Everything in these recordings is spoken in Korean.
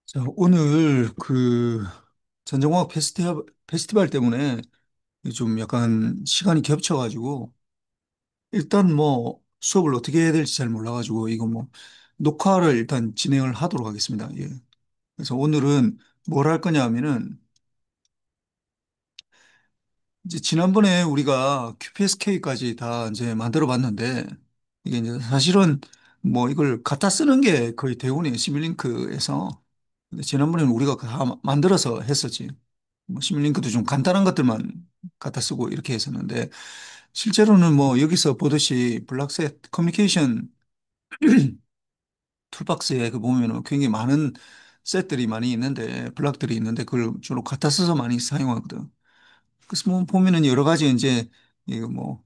자, 오늘 전정화학 페스티벌 때문에 좀 약간 시간이 겹쳐가지고 일단 뭐 수업을 어떻게 해야 될지 잘 몰라가지고 이거 뭐 녹화를 일단 진행을 하도록 하겠습니다. 예. 그래서 오늘은 뭘 할 거냐 하면은 이제 지난번에 우리가 QPSK까지 다 이제 만들어 봤는데 이게 이제 사실은 뭐 이걸 갖다 쓰는 게 거의 대부분이 시뮬링크에서 근데 지난번에는 우리가 다 만들어서 했었지. 뭐 시뮬링크도 좀 간단한 것들만 갖다 쓰고 이렇게 했었는데 실제로는 뭐 여기서 보듯이 블락셋 커뮤니케이션 툴박스에 그 보면은 굉장히 많은 셋들이 많이 있는데 블락들이 있는데 그걸 주로 갖다 써서 많이 사용하거든. 그래서 뭐 보면은 여러 가지 이제 이거 뭐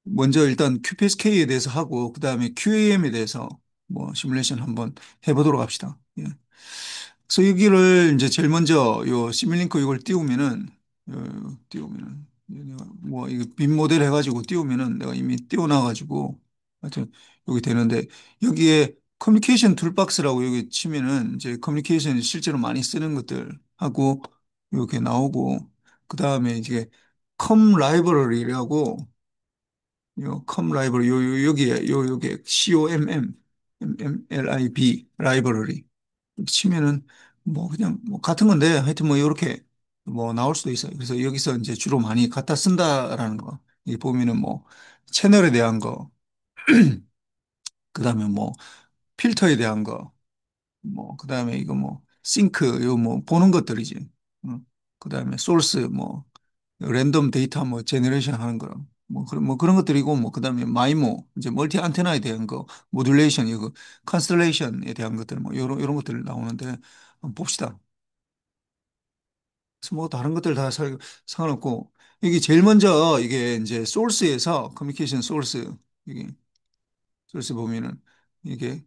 먼저 일단 QPSK에 대해서 하고 그다음에 QAM에 대해서 뭐 시뮬레이션 한번 해보도록 합시다. 예. 그래서 여기를 이제 제일 먼저 요 시뮬링크 이걸 띄우면은 내가 뭐 이거 빈 모델 해가지고 띄우면은 내가 이미 띄워놔가지고 하여튼 여기 되는데 여기에 커뮤니케이션 툴박스라고 여기 치면은 이제 커뮤니케이션 실제로 많이 쓰는 것들 하고 이렇게 나오고 그 다음에 이제 컴 라이브러리라고 요 컴 라이브러리 여기에 여기에 COMM 라이브러리 치면은 뭐 그냥 뭐 같은 건데 하여튼 뭐 이렇게 뭐 나올 수도 있어요. 그래서 여기서 이제 주로 많이 갖다 쓴다라는 거. 이 보면은 뭐 채널에 대한 거, 그다음에 뭐 필터에 대한 거, 뭐 그다음에 이거 뭐 싱크 요 뭐 보는 것들이지. 그다음에 소스 뭐 랜덤 데이터 뭐 제너레이션 하는 거랑 뭐 그런 것들이고 뭐 그다음에 마이모 이제 멀티 안테나에 대한 거 모듈레이션 이거 컨스텔레이션에 대한 것들 뭐 요런 것들 나오는데 한번 봅시다. 그래서 뭐 다른 것들 다 상관없고 여기 제일 먼저 이게 이제 소스에서 커뮤니케이션 소스 이게 소스 보면은 이게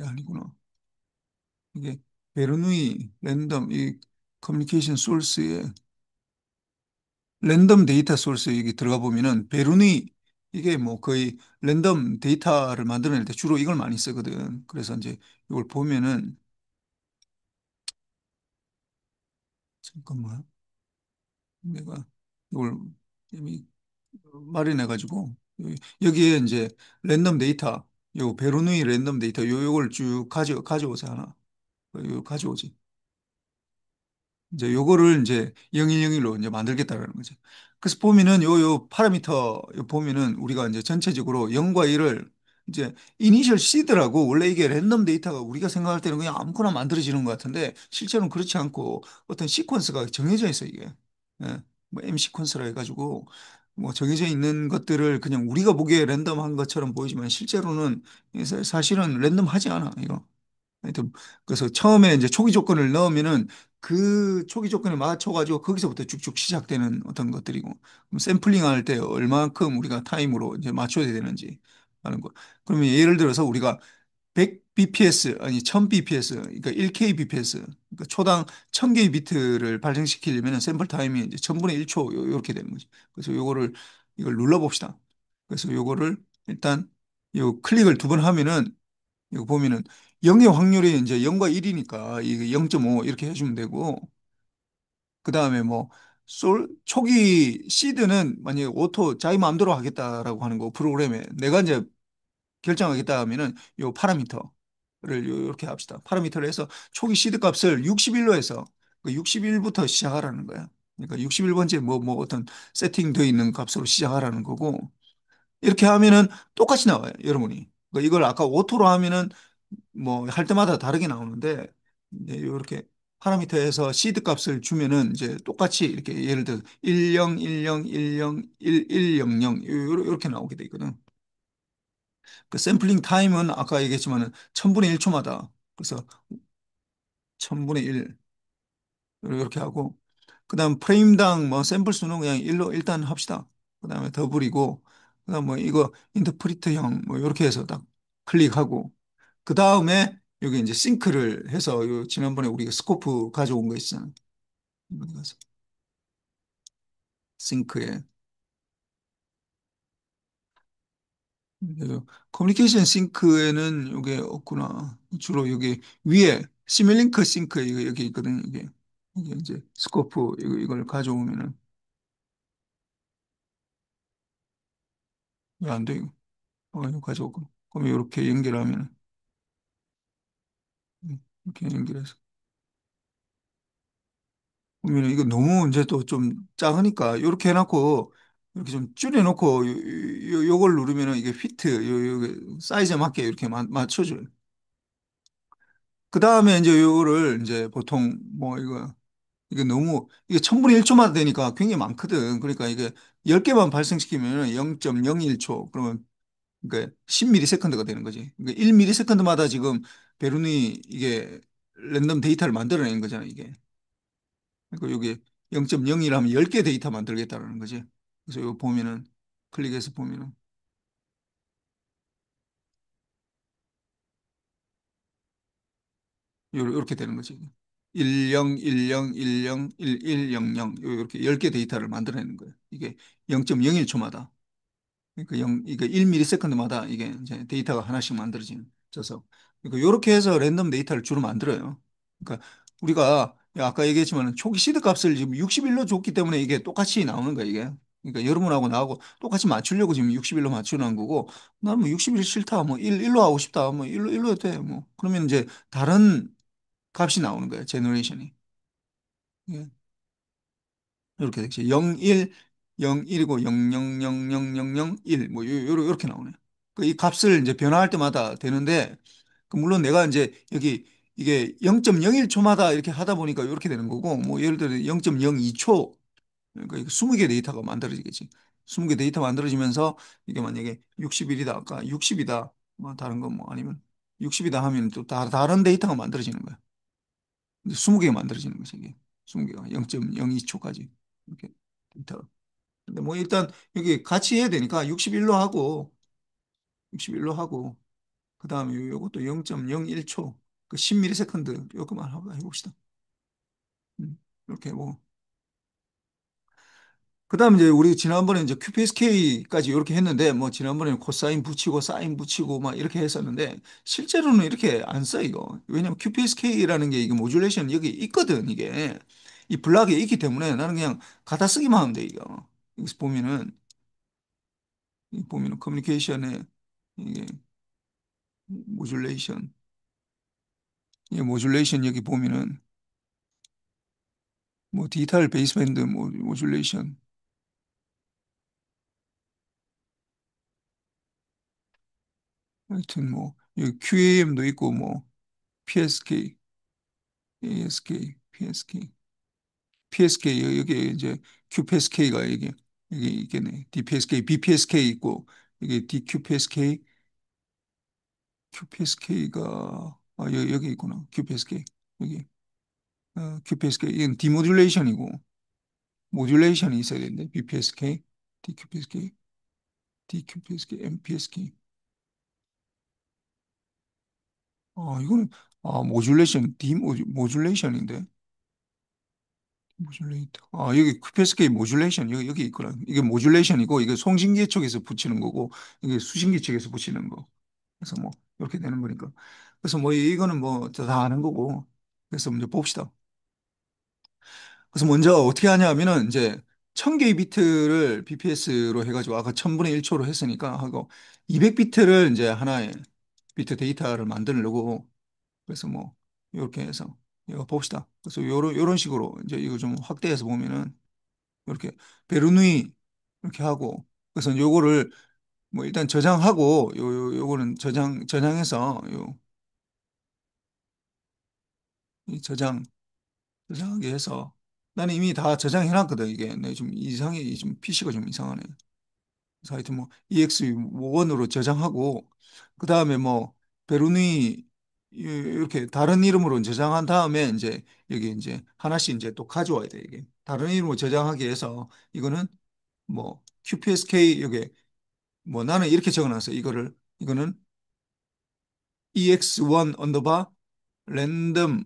아니구나. 이게 베르누이 랜덤 이 커뮤니케이션 소스에 랜덤 데이터 소스 여기 들어가 보면은 베르누이 이게 뭐 거의 랜덤 데이터를 만들어낼 때 주로 이걸 많이 쓰거든. 그래서 이제 이걸 보면은 잠깐만 내가 이걸 이미 마련해 가지고 여기에 이제 랜덤 데이터 요 베르누이 랜덤 데이터 요걸 쭉 가져오세요 하나 요 가져오지. 이제 요거를 이제 0101로 이제 만들겠다라는 거죠. 그래서 보면은 요 파라미터 요 보면은 우리가 이제 전체적으로 0과 1을 이제 이니셜 시드라고 원래 이게 랜덤 데이터가 우리가 생각할 때는 그냥 아무거나 만들어지는 것 같은데 실제로는 그렇지 않고 어떤 시퀀스가 정해져 있어요, 이게. 예. 뭐 M 시퀀스라 해가지고 뭐 정해져 있는 것들을 그냥 우리가 보기에 랜덤한 것처럼 보이지만 실제로는 사실은 랜덤하지 않아, 이거. 하여튼 그래서 처음에 이제 초기 조건을 넣으면은 그 초기 조건에 맞춰가지고 거기서부터 쭉쭉 시작되는 어떤 것들이고 그럼 샘플링 할 때 얼마큼 우리가 타임으로 이제 맞춰야 되는지 하는 거. 그러면 예를 들어서 우리가 100 bps 아니 1000 bps 그러니까 1k bps 그러니까 초당 1000개의 비트를 발생시키려면 샘플 타임이 이제 1000분의 1초 이렇게 되는 거죠. 그래서 요거를 이걸 눌러 봅시다. 그래서 요거를 일단 요 클릭을 두 번 하면은 이거 보면은 0의 확률이 이제 0과 1이니까 이게 0.5 이렇게 해주면 되고 그 다음에 뭐 초기 시드는 만약에 오토 자기 마음대로 하겠다라고 하는 거 프로그램에 내가 이제 결정하겠다 하면은 요 파라미터를 이렇게 합시다. 파라미터를 해서 초기 시드 값을 61로 해서 그 61부터 시작하라는 거야. 그러니까 61번째 뭐 어떤 세팅되어 있는 값으로 시작하라는 거고 이렇게 하면은 똑같이 나와요, 여러분이. 그러니까 이걸 아까 오토로 하면은 뭐 할 때마다 다르게 나오는데 이제 이렇게 파라미터에서 시드 값을 주면은 이제 똑같이 이렇게 예를 들어 10, 10, 10, 1100 이렇게 나오게 돼 있거든. 그 샘플링 타임은 아까 얘기했지만은 1000분의 1초마다 그래서 1000분의 1 이렇게 하고 그다음 프레임당 뭐 샘플 수는 그냥 1로 일단 합시다. 그다음에 더블이고 그다음 뭐 이거 인터프리트형 뭐 이렇게 해서 딱 클릭하고 그 다음에 여기 이제 싱크를 해서 요 지난번에 우리가 스코프 가져온 거 있잖아. 어디 가서 싱크에. 그래서 커뮤니케이션 싱크에는 이게 없구나. 주로 여기 위에 시뮬링크 싱크 이거 여기 있거든요. 이게 이제 스코프 이걸 가져오면은 왜 안 돼, 이거. 이거 가져오고. 그럼 이렇게 연결하면은 이렇게 연결해서 그러면 이거 너무 이제 또 좀 작으니까 이렇게 해놓고 이렇게 좀 줄여놓고 요걸 누르면은 이게 피트 요 사이즈에 맞게 이렇게 맞춰줘요. 그 다음에 이제 요거를 이제 보통 뭐 이게 너무 이게 1000분의 1초마다 되니까 굉장히 많거든. 그러니까 이게 10개만 발생시키면 0.01초 그러면 그러니까 10ms가 되는 거지. 그러니까 1ms마다 지금 베르니 이게 랜덤 데이터를 만들어내는 거잖아, 이게. 그러니까 여기 0.01 하면 10개 데이터 만들겠다는 거지. 그래서 이거 보면은 클릭해서 보면은 이렇게 되는 거지. 10, 10, 10, 11, 00 이렇게 10개 데이터를 만들어내는 거예요. 이게 0.01초마다. 그러니까 이게 1ms마다 이게 이제 데이터가 하나씩 만들어져서 그러니까 이렇게 해서 랜덤 데이터를 주로 만들어요. 그러니까 우리가 아까 얘기했지만 초기 시드 값을 지금 61로 줬기 때문에 이게 똑같이 나오는 거야, 이게. 그러니까 여러분하고 나하고 똑같이 맞추려고 지금 61로 맞춰놓은 거고 나는 뭐 61 싫다 뭐 1로 하고 싶다 뭐 1로 해도 돼 뭐 그러면 이제 다른 값이 나오는 거예요, 제너레이션이. 예. 이렇게 되지. 0, 1, 0, 1이고 0, 0, 0, 0, 0, 0, 1. 뭐 요렇게 나오네요. 이 값을 이제 변화할 때마다 되는데 물론 내가 이제 여기 이게 0.01초마다 이렇게 하다 보니까 이렇게 되는 거고 뭐 예를 들어 0.02초 그러니까 이거 20개 데이터가 만들어지겠지. 20개 데이터 만들어지면서 이게 만약에 60일이다 아까 60이다 뭐 다른 거 뭐 아니면 60이다 하면 또 다른 데이터가 만들어지는 거야. 이제 20개가 만들어지는 거지 이게. 20개가 0.02초까지 이렇게 데이터가. 근데 뭐 일단 여기 같이 해야 되니까 61로 하고 그다음에 요것도 0.01초 그 10ms 요거만 하고 해봅시다. 이렇게 뭐 그다음에 이제 우리 지난번에 이제 QPSK까지 이렇게 했는데 뭐 지난번에는 코사인 붙이고 사인 붙이고 막 이렇게 했었는데 실제로는 이렇게 안 써 이거. 왜냐면 QPSK라는 게 이게 모듈레이션 여기 있거든 이게 이 블락에 있기 때문에 나는 그냥 갖다 쓰기만 하면 돼 이거. 여기서 보면은 커뮤니케이션에 이게 모듈레이션 이 모듈레이션 여기 보면은 뭐 디지털 베이스밴드 모듈레이션 하여튼 뭐 여기 QAM도 있고 뭐 PSK, ASK, PSK, PSK 여기 이제 QPSK가 이게 이게네 DPSK, BPSK 있고 이게 DQPSK, QPSK가 여기 있구나 QPSK 여기 QPSK 이건 디모듈레이션이고 모듈레이션이 있어야 되는데 BPSK, DQPSK, DQPSK, MPSK 이거는 모듈레이션 모듈레이션인데 모듈레이터. 여기 QPSK 모듈레이션 여기 있구나. 이게 모듈레이션이고 이게 송신기 쪽에서 붙이는 거고 이게 수신기 쪽에서 붙이는 거. 그래서 뭐 이렇게 되는 거니까. 그래서 뭐 이거는 뭐 다 아는 거고. 그래서 먼저 봅시다. 그래서 먼저 어떻게 하냐면은 이제 1000개의 비트를 BPS로 해가지고 아까 1000분의 1초로 했으니까 하고 200비트를 이제 하나의 비트 데이터를 만들려고 그래서 뭐 이렇게 해서 이거 봅시다. 그래서 요런 식으로 이제 이거 좀 확대해서 보면은 이렇게 베르누이 이렇게 하고 그래서 요거를 뭐 일단 저장하고 요거는 저장해서 이 저장하게 해서 나는 이미 다 저장해 놨거든 이게 내 좀 이상해 좀 PC가 좀 이상하네. 그래서 하여튼 뭐 EX1으로 저장하고 그다음에 뭐 베르누이 이렇게 다른 이름으로 저장한 다음에 이제 여기 이제 하나씩 이제 또 가져와야 돼 이게 다른 이름으로 저장하기 위해서 이거는 뭐 QPSK 여기 뭐 나는 이렇게 적어놨어. 이거는 ex1 언더바 랜덤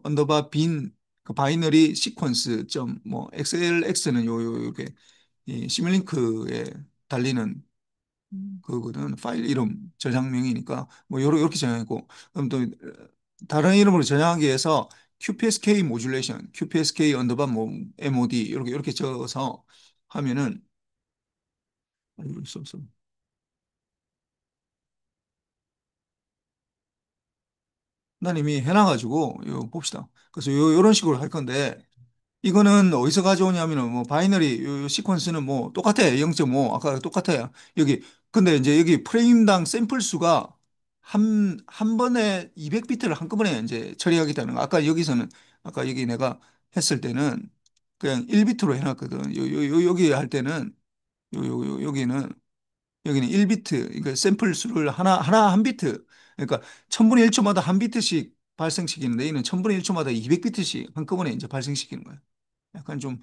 언더바 빈 그 바이너리 시퀀스 점 뭐 xlx는 요게 이 시뮬링크에 달리는 그거거든 파일 이름 저장명이니까 뭐 요렇게 저장했고 그럼 또 다른 이름으로 전향하기 위해서 QPSK 모듈레이션, QPSK 언더바 뭐 MOD 이렇게 적어서 하면은 아이고, 있어. 난 이미 해놔가지고 이거 봅시다. 그래서 요런 식으로 할 건데 이거는 어디서 가져오냐면은 뭐 바이너리 요 시퀀스는 뭐 똑같아. 0.5 아까 똑같아요. 여기 근데 이제 여기 프레임당 샘플 수가 한 번에 200비트를 한꺼번에 이제 처리하겠다는 거. 아까 여기서는 아까 여기 내가 했을 때는 그냥 1비트로 해놨거든. 여기 할 때는 여기는 1비트, 그러니까 샘플 수를 하나 한 비트, 그러니까 1000분의 1초마다 한 비트씩 발생시키는데 이는 1000분의 1초마다 200비트씩 한꺼번에 이제 발생시키는 거예요. 약간 좀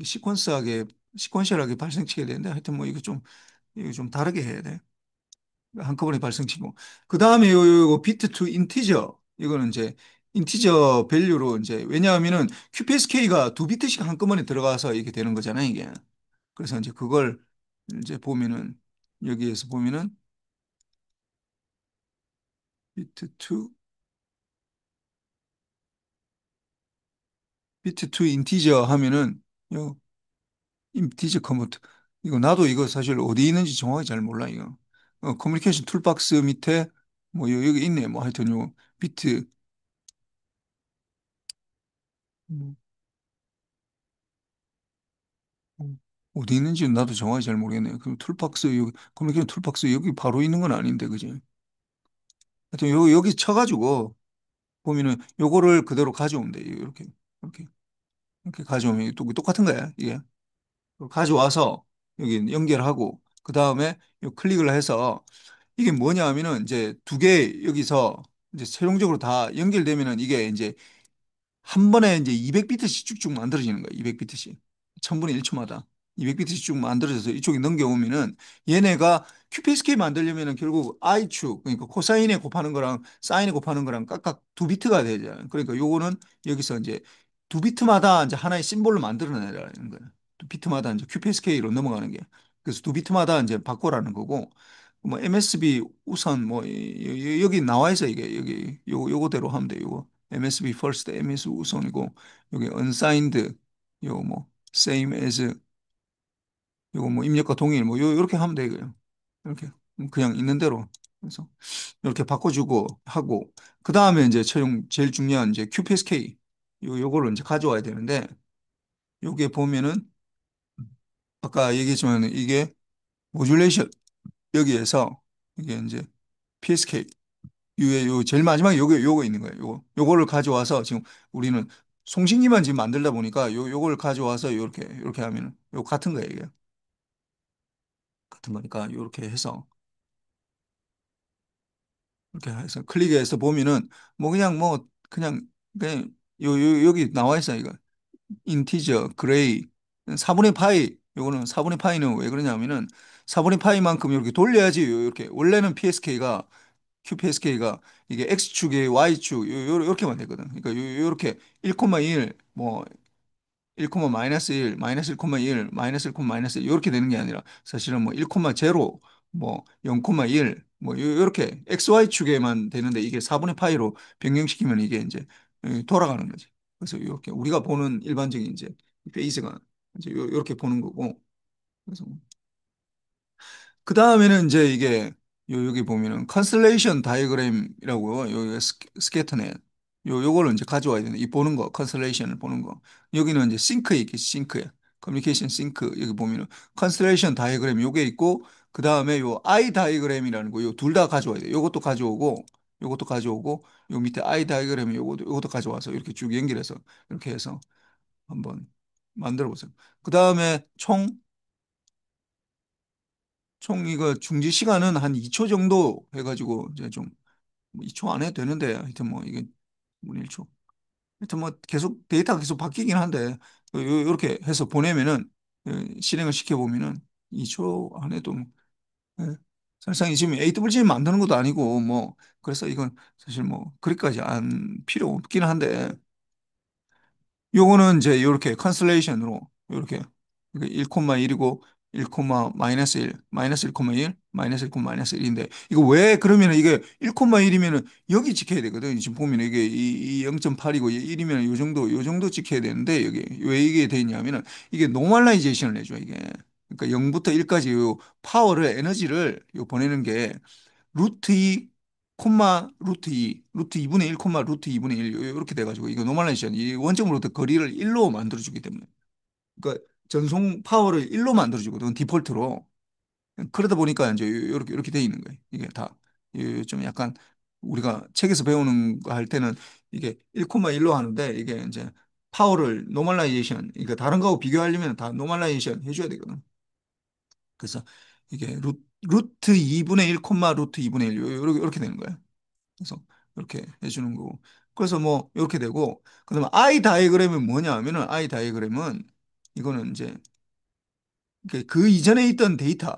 시퀀스하게, 시퀀셜하게 발생시켜야 되는데 하여튼 뭐 이거 좀 다르게 해야 돼. 한꺼번에 발생시키고. 그 다음에 요 비트 투 인티저. 이거는 이제 인티저 밸류로 이제 왜냐하면은 QPSK가 두 비트씩 한꺼번에 들어가서 이게 되는 거잖아요, 이게. 그래서 이제 그걸 이제 보면은 여기에서 보면은 비트 2 비트 투 인티저 하면은 요 인티저 컨버트 이거 나도 이거 사실 어디 있는지 정확히 잘 몰라 이거 커뮤니케이션 툴박스 밑에 뭐 여기 있네 뭐 하여튼 요 비트 음, 어디 있는지 나도 정확히 잘 모르겠네 그 툴박스 여기 커뮤니케이션 툴박스 여기 바로 있는 건 아닌데 그지 하여튼 여기 쳐가지고 보면은 요거를 그대로 가져오면 돼 이렇게 이렇게 가져오면 또 똑같은 거야 이게 가져와서 여기 연결하고 그 다음에 클릭을 해서 이게 뭐냐 하면은 이제 두 개 여기서 이제 최종적으로 다 연결되면은 이게 이제 한 번에 이제 200비트씩 쭉쭉 만들어지는 거예요. 200비트씩. 1000분의 1초마다 200비트씩 쭉 만들어져서 이쪽에 넘겨오면은 얘네가 QPSK 만들려면은 결국 I축 그러니까 코사인에 곱하는 거랑 사인에 곱하는 거랑 각각 두 비트가 되잖아요. 그러니까 요거는 여기서 이제 두 비트마다 이제 하나의 심볼을 만들어내라는 거예요. 두 비트마다 이제 QPSK로 넘어가는 게. 그래서 두 비트마다 이제 바꿔라는 거고 뭐 MSB 우선 뭐 여기 나와 있어 이게 여기 요거대로 하면 돼요. 요거. MSB first, MS 우선이고 여기 unsigned 요거 뭐 same as 요거 뭐 입력과 동일 뭐 요렇게 하면 되고요. 이렇게 그냥 있는 대로 그래서 이렇게 바꿔주고 하고 그 다음에 이제 최종 제일 중요한 이제 QPSK 요거를 이제 가져와야 되는데 요게 보면은 아까 얘기했지만 이게 모듈레이션 여기에서 이게 이제 PSK 요 제일 마지막에 요거 있는 거예요. 요거를 가져와서 지금 우리는 송신기만 지금 만들다 보니까 요걸 가져와서 요렇게 하면은 요 같은 거예요, 이게. 같은 거니까 요렇게 해서 이렇게 해서 클릭해서 보면은 뭐 그냥 그냥 여기 나와 있어요, 이거. 인티저, 그레이, 4분의 파이. 요거는 4분의 파이는 왜 그러냐면은 4분의 파이만큼 이렇게 돌려야지 이렇게 원래는 PSK가 QPSK가 이게 X축에 Y축 요렇게만 되거든. 그러니까 요렇게 1,1 뭐 1, 마이너스 1, 마이너스 1,1, 마이너스 1, 마이너스 1 이렇게 되는 게 아니라 사실은 뭐 1,0, 뭐 0,1 뭐 요렇게 XY축에만 되는데 이게 4분의 파이로 변경시키면 이게 이제 돌아가는 거지. 그래서 이렇게 우리가 보는 일반적인 이제 페이즈가 이제 요렇게 보는 거고. 그래서 그 다음에는 이제 이게 여기 보면은 컨스텔레이션 다이어그램이라고 여기가 스케터넷 요거를 이제 가져와야 되는 이 보는 거 컨스텔레이션을 보는 거 여기는 이제 싱크에 있겠지 싱크에 커뮤니케이션 싱크 여기 보면은 컨스텔레이션 다이어그램 요게 있고 그 다음에 요 아이 다이어그램이라는 거 요 둘 다 가져와야 돼 요것도 가져오고 요것도 가져오고 요 밑에 아이 다이어그램 요것도 가져와서 이렇게 쭉 연결해서 이렇게 해서 한번 만들어 보세요 그 다음에 총 이거 중지 시간은 한 2초 정도 해가지고 이제 좀 2초 안에 되는데 하여튼 뭐 이게 분 1초 하여튼 뭐 계속 데이터가 계속 바뀌긴 한데 이렇게 해서 보내면은 실행을 시켜보면은 2초 안에도 예, 사실상 지금 AWG 만드는 것도 아니고 뭐 그래서 이건 사실 뭐 그리까지 안 필요 없긴 한데 요거는 이제 이렇게 컨슬레이션으로 이렇게 1,1이고 1, 마이너스 1, 마이너스 1,1, 마이너스 1, 마이너스 1인데 이거 왜 그러면 이게 1,1이면은 여기 지켜야 되거든. 지금 보면 이게 이 0.8이고 1이면 요 정도 지켜야 되는데 여기 왜 이게 돼 있냐면은 이게 노멀라이제이션을 해줘 이게. 그러니까 0부터 1까지 요 파워를 에너지를 요 보내는 게 루트 2 루트 2 루트 2분의 1 루트 2분의 1 이렇게 돼가지고 이거 노멀라이제이션 이 원점으로부터 거리를 1로 만들어주기 때문에 그러니까 전송 파워를 1로 만들어주거든 디폴트로. 그러다 보니까 이제 이렇게 돼 있는 거예요. 이게 다. 좀 약간 우리가 책에서 배우는 거 할 때는 이게 1,1로 하는데 이게 이제 파워를 노멀라이제이션, 그러니까 다른 거하고 비교하려면 다 노멀라이제이션 해줘야 되거든. 그래서 이게 루트 2분의 1, 루트 2분의 1 이렇게 되는 거예요. 그래서 이렇게 해주는 거고. 그래서 뭐 이렇게 되고 그다음에 I 다이그램은 뭐냐 하면은 I 다이그램은 이거는 이제 그 이전에 있던 데이터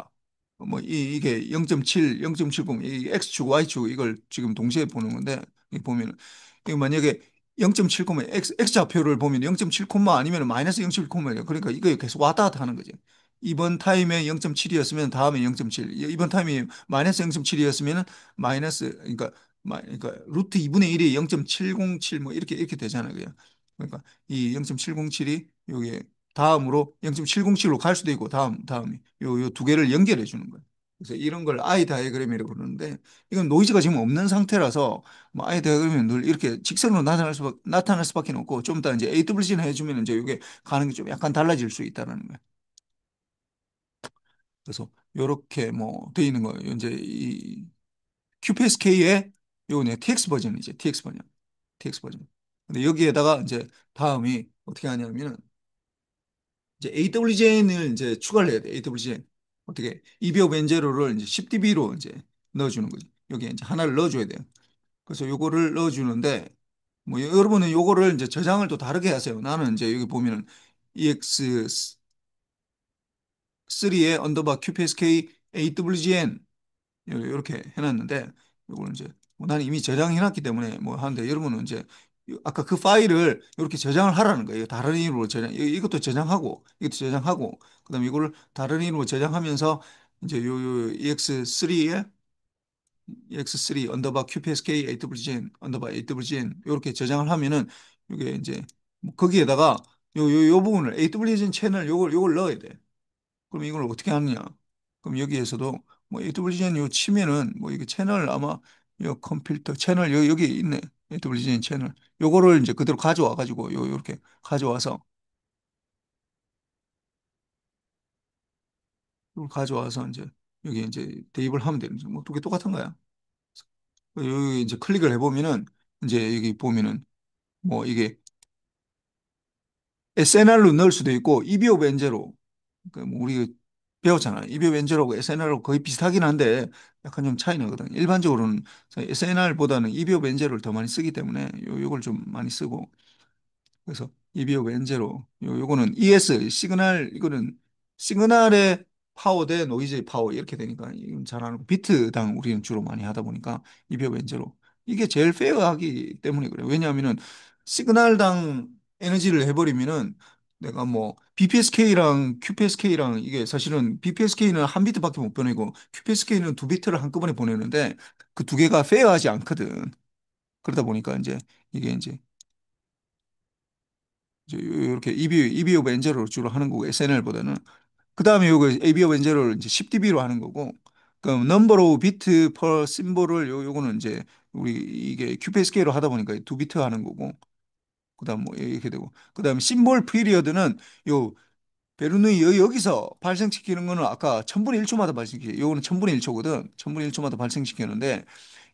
뭐 이게 0.7, 0.70, 이 X축, Y축 이걸 지금 동시에 보는 건데 이 보면은 이거 만약에 0.7, X 좌표를 보면 0.7, 아니면 마이너스 0.7, 그러니까 이거 계속 왔다 갔다 하는 거지. 이번 타임에 0.7이었으면 다음에 0.7, 이번 타임이 마이너스 0.7이었으면 마이너스 그러니까 루트 2분의 1이 0.707 뭐 이렇게 되잖아요. 그러니까 이 0.707이 여기 다음으로 0.707로 갈 수도 있고 다음이 요 두 개를 연결해 주는 거예요. 그래서 이런 걸 아이 다이어그램이라고 그러는데 이건 노이즈가 지금 없는 상태라서 뭐 아이 다이어그램이 늘 이렇게 직선으로 나타날 수밖에 없고 좀 이따 이제 AWC는 해주면 이제 이게 가는 게 좀 약간 달라질 수 있다는 거예요. 그래서 요렇게 뭐 돼 있는 거예요. 이제 이 QPSK의 요네 TX 버전이죠. TX 버전. TX 버전. 근데 여기에다가 이제 다음이 어떻게 하냐면은 이제 AWGN을 이제 추가를 해야 돼. AWGN. 어떻게 EBO 벤제로를 이제 10dB로 이제 넣어주는 거지. 여기에 이제 하나를 넣어줘야 돼요. 그래서 요거를 넣어주는데 뭐 여러분은 요거를 이제 저장을 또 다르게 하세요. 나는 이제 여기 보면은 EX3에 언더바 QPSK AWGN 이렇게 해놨는데 이거는 이제 뭐 나는 이미 저장해놨기 때문에 뭐 하는데 여러분은 이제 아까 그 파일을 이렇게 저장을 하라는 거예요. 다른 이름으로 이것도 저장하고 이것도 저장하고 그다음에 이거를 다른 이름으로 저장하면서 이제 요 EX3 언더바 QPSK AWGN 언더바 AWGN 이렇게 저장을 하면은 이게 이제 뭐 거기에다가 요 부분을 AWGN 채널 요걸 넣어야 돼. 그럼 이걸 어떻게 하느냐? 그럼 여기에서도 뭐 AWGN 요 치면은 뭐 이게 채널 아마 요 컴퓨터 채널 여기 있네. AWGN 채널. 요거를 이제 그대로 가져와 가지고 요렇게 가져와서 이걸 가져와서 이제 여기 이제 대입을 하면 되는 거죠. 뭐 두 개 똑같은 거야. 여기 이제 클릭을 해보면은 이제 여기 보면은 뭐 이게 SNR로 넣을 수도 있고 이비오 벤제로 그뭐 우리 배웠잖아. 이비오 벤제로하고 SNR하고 거의 비슷하긴 한데 약간 좀 차이 나거든. 일반적으로는 SNR보다는 이비오 벤제로를 더 많이 쓰기 때문에 요걸 좀 많이 쓰고 그래서 이비오 벤제로 요거는 ES 시그널 이거는 시그널의 파워 대 노이즈의 파워 이렇게 되니까 이건 잘하는 거. 비트당 우리는 주로 많이 하다 보니까 이비오 벤제로 이게 제일 페어하기 때문에 그래요. 왜냐하면은 시그널당 에너지를 해버리면은 내가 뭐 BPSK랑 QPSK랑 이게 사실은 BPSK는 한 비트밖에 못 보내고 QPSK는 두 비트를 한꺼번에 보내는데 그 두 개가 페어하지 않거든. 그러다 보니까 이게 이제 이렇게 EB 오브 엔젤로 주로 하는 거고 SNL보다는 그 다음에 요거 AB 오브 엔젤을 이제 10dB로 하는 거고 그럼 넘버 오브 비트 퍼 심볼을 요거는 이제 우리 이게 QPSK로 하다 보니까 두 비트 하는 거고 그다음 뭐 이렇게 되고 그다음에 심볼 피리어드는 요 베르누이 여기서 발생시키는 거는 아까 천분의 1초마다 발생시켜요. 요거는 천분의 1초거든. 천분의 1초마다 발생시키는데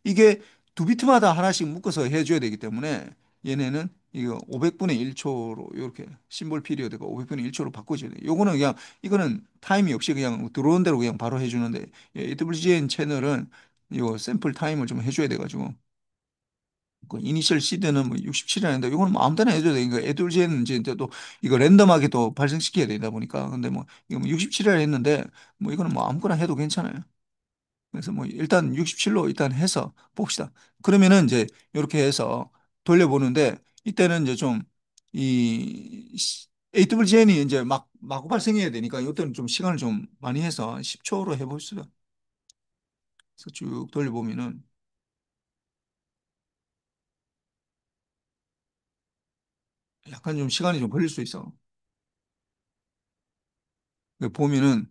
이게 두 비트마다 하나씩 묶어서 해줘야 되기 때문에 얘네는 이거 500분의 1초로 이렇게 심볼 피리어드가 500분의 1초로 바꿔줘야 돼. 요거는 그냥 이거는 타임이 없이 그냥 들어온 대로 그냥 바로 해주는데 AWGN 채널은 요 샘플 타임을 좀 해줘야 돼가지고 그 이니셜 시드는 뭐 67이라는데 이거는 뭐 아무 데나 해도 돼. 그러니까 애들제는 이제 또 이거 랜덤하게 또 발생시켜야 되다 보니까 근데 뭐 이거 뭐 67이라 했는데 뭐 이거는 뭐 아무거나 해도 괜찮아요. 그래서 뭐 일단 67로 일단 해서 봅시다. 그러면은 이제 이렇게 해서 돌려보는데 이때는 이제 좀이 AWGN이 이제 막 마구 발생해야 되니까 이것들은 좀 시간을 좀 많이 해서 10초로 해봅시다. 그래서 쭉 돌려보면은 약간 좀 시간이 좀 걸릴 수 있어. 보면은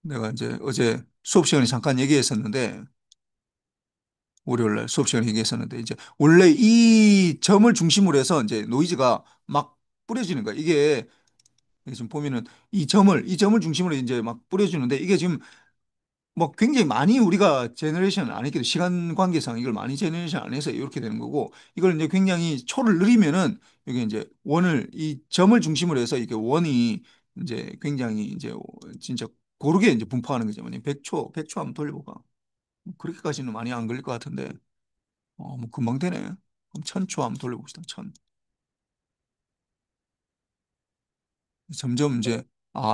내가 이제 어제 수업 시간에 잠깐 얘기했었는데 월요일 날 수업 시간에 얘기했었는데 이제 원래 이 점을 중심으로 해서 이제 노이즈가 막 뿌려지는 거야. 이게 지금 보면은 이 점을 중심으로 이제 막 뿌려주는데 이게 지금 뭐 굉장히 많이 우리가 제너레이션 안 했기도 시간 관계상 이걸 많이 제너레이션 안 해서 이렇게 되는 거고 이걸 이제 굉장히 초를 느리면은 이게 이제 원을 이 점을 중심으로 해서 이게 원이 이제 굉장히 이제 진짜 고르게 이제 분포하는 거죠. 뭐냐 100초 한번 돌려볼까? 그렇게까지는 많이 안 걸릴 것 같은데 뭐 금방 되네. 그럼 1000초 한번 돌려봅시다. 천. 점점 이제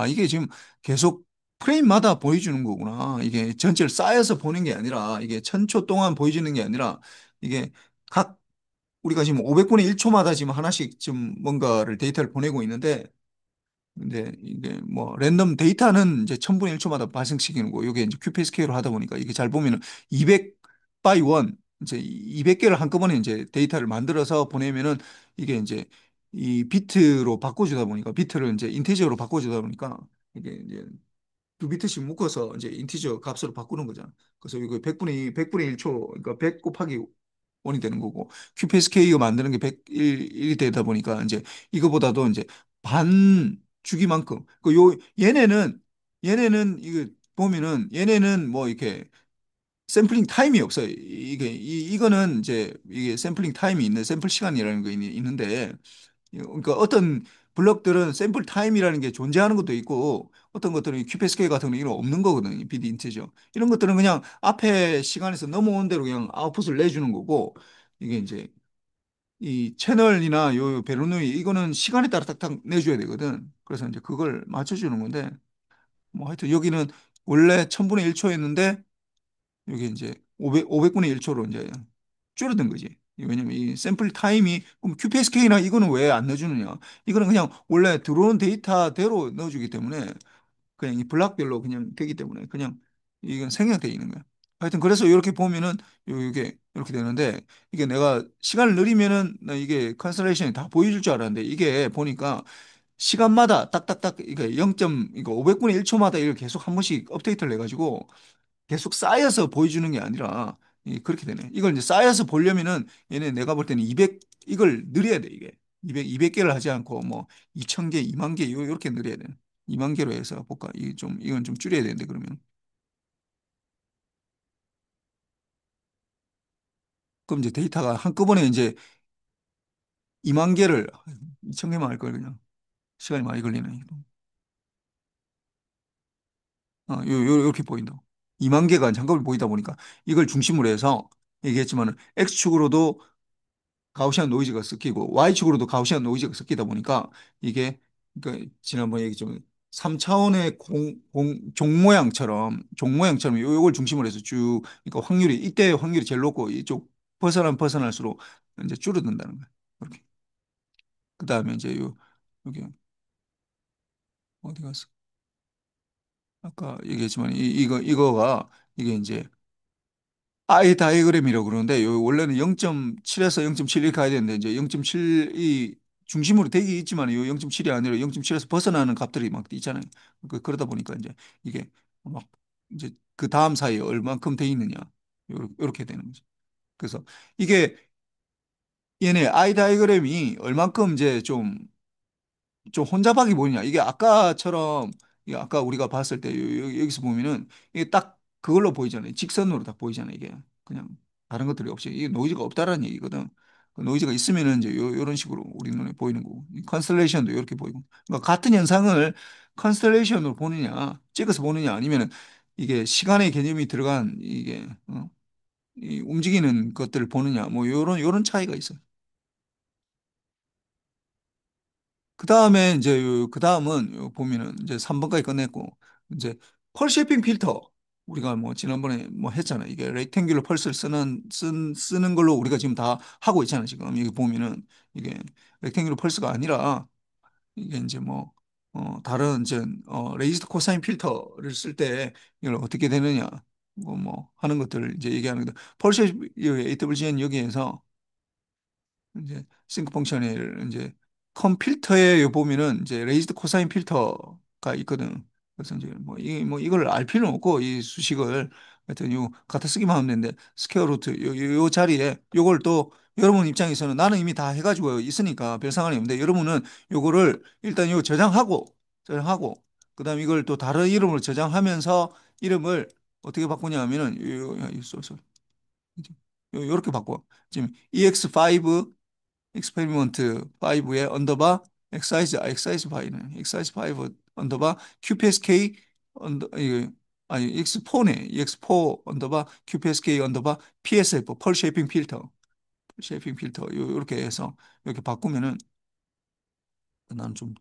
이게 지금 계속 프레임마다 보여주는 거구나. 이게 전체를 쌓여서 보는 게 아니라 이게 1000초 동안 보여주는 게 아니라 이게 각 우리가 지금 500분의 1초마다 지금 하나씩 지금 뭔가를 데이터를 보내고 있는데 근데 이게 뭐 랜덤 데이터는 이제 1000분의 1초마다 발생시키는 거. 이게 이제 QPSK로 하다 보니까 이게 잘 보면은 200 by 1 이제 200개를 한꺼번에 이제 데이터를 만들어서 보내면은 이게 이제 이 비트로 바꿔주다 보니까 비트를 이제 인티저로 바꿔주다 보니까 이게 이제 두 비트씩 묶어서 이제 인티저 값으로 바꾸는 거잖아. 그래서 이거 100분의 1초 그러니까 100 곱하기 원이 되는 거고 QPSK가 만드는 게 101이 되다 보니까 이제 이거보다도 이제 반 주기만큼 얘네는 이거 보면은 얘네는 뭐 이렇게 샘플링 타임이 없어요. 이거는 이제 이게 샘플링 타임이 있는 샘플 시간이라는 거 있는데 그러니까 어떤 블럭들은 샘플 타임이라는 게 존재하는 것도 있고 어떤 것들은 QPSK 같은 경우는 이런 없는 거거든요. 비드 인티저. 이런 것들은 그냥 앞에 시간에서 넘어온 대로 그냥 아웃풋을 내주는 거고 이게 이제 이 채널이나 요 베르누이 이거는 시간에 따라 딱딱 내줘야 되거든. 그래서 이제 그걸 맞춰주는 건데 뭐 하여튼 여기는 원래 1000분의 1초였는데 여기 이제 500분의 1초로 이제 줄어든 거지. 왜냐면 이 샘플 타임이 그럼 QPSK나 이거는 왜 안 넣어주느냐? 이거는 그냥 원래 들어온 데이터대로 넣어주기 때문에 그냥 이 블락별로 그냥 되기 때문에 그냥 이건 생략되어 있는 거야. 하여튼 그래서 이렇게 보면은 이게 이렇게 되는데 이게 내가 시간을 느리면은 나 이게 컨스트레이션이 다 보여줄 줄 알았는데 이게 보니까 시간마다 딱딱딱 이게 0점 이거 500분의 1초마다 이걸 계속 한 번씩 업데이트를 해가지고 계속 쌓여서 보여주는 게 아니라 그렇게 되네. 이걸 이제 쌓여서 보려면은 얘네 내가 볼 때는 200 이걸 느려야 돼 이게 200개를 하지 않고 뭐 2000개, 2만 개 이렇게 느려야 돼. 2만 개로 해서 볼까? 이건 좀 줄여야 되는데 그러면 그럼 이제 데이터가 한꺼번에 이제 2만 개를 2천 개만 할 걸 그냥 시간이 많이 걸리네. 요렇게 보인다. 2만 개가 한꺼번에 보이다 보니까 이걸 중심으로 해서 얘기했지만은 X축으로도 가우시안 노이즈가 섞이고 Y축으로도 가우시안 노이즈가 섞이다 보니까 이게 그 지난번에 얘기했지만 3차원의 종 모양처럼 요걸 중심으로 해서 쭉 그러니까 확률이 이때 확률이 제일 높고 이쪽 벗어날수록 이제 줄어든다는 거예요. 이렇게. 그다음에 이제 여기 어디 갔어? 아까 얘기했지만 이거가 이게 이제 아이 다이어그램이라고 그러는데 요 원래는 0.7에서 0.7 가야 되는데 이제 0.7이 중심으로 되기 있지만 요 0.7이 아니라 0.7에서 벗어나는 값들이 막 있잖아요. 그러다 보니까 이제 이게 막 이제 그 다음 사이에 얼만큼 돼 있느냐 요렇게 되는 거죠. 그래서 이게 얘네 아이 다이어그램이 얼만큼 이제 좀 혼잡하게 보이냐. 이게 아까처럼 이게 아까 우리가 봤을 때 여기서 보면은 이게 딱 그걸로 보이잖아요. 직선으로 딱 보이잖아요. 이게 그냥 다른 것들이 없이 이게 노이즈가 없다라는 얘기거든. 그 노이즈가 있으면은 이제 요런 식으로 우리 눈에 보이는 거고 이 컨스텔레이션도 이렇게 보이고 그러니까 같은 현상을 컨스텔레이션으로 보느냐 찍어서 보느냐 아니면은 이게 시간의 개념이 들어간 이게 이 움직이는 것들을 보느냐 뭐 요런 차이가 있어요. 그 다음에 이제 그 다음은 보면은 이제 3번까지 끝냈고 이제 펄 쉐이핑 필터 우리가 뭐 지난번에 뭐 했잖아. 이게 렉탱귤러 펄스를 쓰는 걸로 우리가 지금 다 하고 있잖아. 지금 여기 보면은 이게 렉탱귤러 펄스가 아니라 이게 이제 뭐, 다른 이제, 레이지드 코사인 필터를 쓸 때 이걸 어떻게 되느냐, 뭐 하는 것들을 이제 얘기하는 건데, 펄시 AWGN 여기에서 이제 싱크 펑션에 이제 컴필터에 보면은 이제 레이즈드 코사인 필터가 있거든. 그래서 이제 뭐 이걸 알 필요는 없고 이 수식을 하여튼 요 갖다 쓰기만 하면 되는데 스퀘어 루트 요 자리에 요걸 또 여러분 입장에서는 나는 이미 다 해가지고 있으니까 별 상관이 없는데 여러분은 요거를 일단 요 저장하고 그다음 이걸 또 다른 이름으로 저장하면서 이름을 어떻게 바꾸냐 하면은 요렇게 바꿔. 지금 EX5 익스페리먼트 5에 언더바 엑사이즈 5네. 엑사이즈 5 언더바 QPSK 언더 이거 아니 X4네. EX4 언더바 QPSK 언더바 PSF 펄 쉐이핑 필터. 쉐이핑 필터 요렇게 해서 이렇게 바꾸면은 나는 좀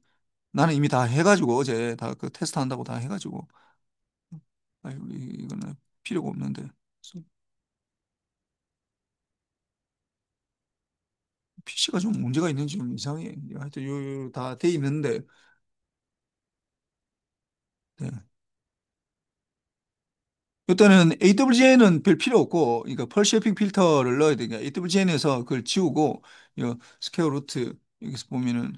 나는 이미 다 해가지고 어제 다 그 테스트 한다고 다 해가지고 아유 이거는 필요가 없는데 PC가 좀 문제가 있는지 좀 이상해. 하여튼 요다 돼 있는데 네. 일단은 AWGN은 별 필요 없고, 그러니까 펄 쉐이핑 필터를 넣어야 되니까 AWGN에서 그걸 지우고, 이 스퀘어 루트 여기서 보면은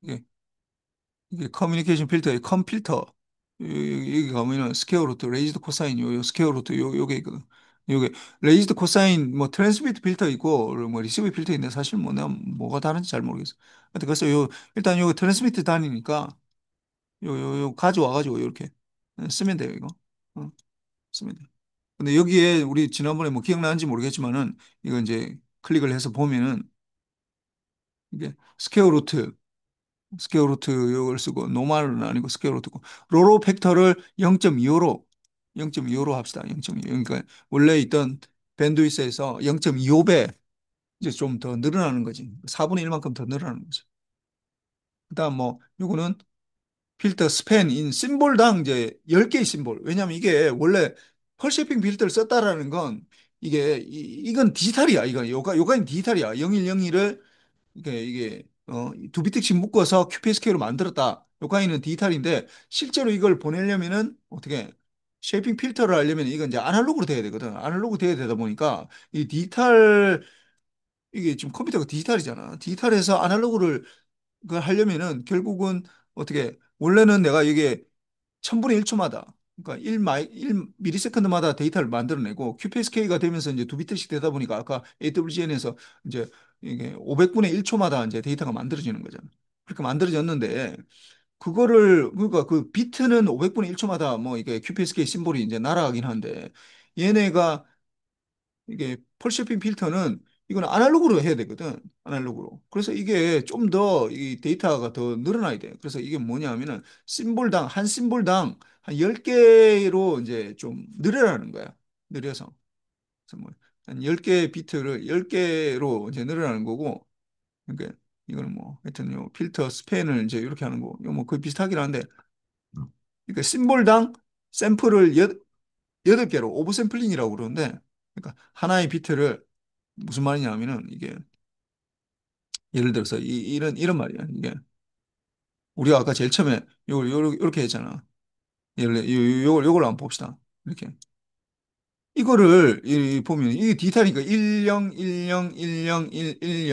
이게, 이게 커뮤니케이션 필터의 컴 필터 여기 가면은 스퀘어 루트, 레이즈드 코사인 요 스퀘어 루트 요게 있거든. 요게 레이즈드 코사인 뭐 트랜스미트 필터 있고 뭐 리시브 필터 있는데 사실 뭐 내가 뭐가 다른지 잘 모르겠어. 하여튼 그래서 일단 요 트랜스미트 다니니까 요 가져와 가지고 이렇게 쓰면 돼요 이거. 어, 쓰면 돼. 근데 여기에 우리 지난번에 뭐 기억나는지 모르겠지만은 이거 이제 클릭을 해서 보면은 이게 스퀘어 루트 이걸 쓰고 노멀은 아니고 스퀘어 루트고 로로 팩터를 0.25로 0.25로 합시다. 0.25. 그러니까 원래 있던 밴드위스에서 0.25배 이제 좀 더 늘어나는 거지. 4분의 1만큼 더 늘어나는 거지. 그다음 뭐 요거는 필터 스팬인 심볼당 이제 10개의 심볼. 왜냐면 이게 원래 펄쉐이핑 필터를 썼다라는 건 이건 디지털이야. 요가는 디지털이야. 0101을 이게 두 비트씩 묶어서 QPSK로 만들었다. 요가인은 디지털인데 실제로 이걸 보내려면은 어떻게 쉐이핑 필터를 하려면 이건 이제 아날로그로 돼야 되거든. 아날로그 돼야 되다 보니까 이 디지털 이게 지금 컴퓨터가 디지털이잖아. 디지털에서 아날로그를 그걸 하려면은 결국은 어떻게 원래는 내가 이게 1000분의 1초마다 그러니까 1미리세컨드마다 데이터를 만들어내고 QPSK가 되면서 이제 두 비트씩 되다 보니까 아까 AWGN에서 이제 이게 500분의 1초마다 이제 데이터가 만들어지는 거잖아. 그렇게 만들어졌는데 그거를 그러니까 그 비트는 500분의 1초마다 뭐 이게 QPSK 심볼이 이제 날아가긴 한데 얘네가 이게 펄쉐핑 필터는 이건 아날로그로 해야 되거든. 아날로그로. 그래서 이게 좀 더 이 데이터가 더 늘어나야 돼. 그래서 이게 뭐냐면은 한 심볼당 한 10개로 이제 좀 늘어나는 거야. 느려서. 그래서 뭐한 10개 비트를 10개로 이제 늘어나는 거고 그러니까 이거는 뭐 하여튼 요 필터 스팬을 이제 이렇게 하는 거. 이거 뭐 거의 비슷하긴 한데 그러니까 심볼당 샘플을 8개로 오버샘플링이라고 그러는데 그러니까 하나의 비트를 무슨 말이냐면은 이게 예를 들어서 이런 말이야. 이게 우리가 아까 제일 처음에 요렇게 했잖아. 요걸 한번 봅시다. 이렇게. 이거를 보면 이게 디지털이니까 10, 10, 10,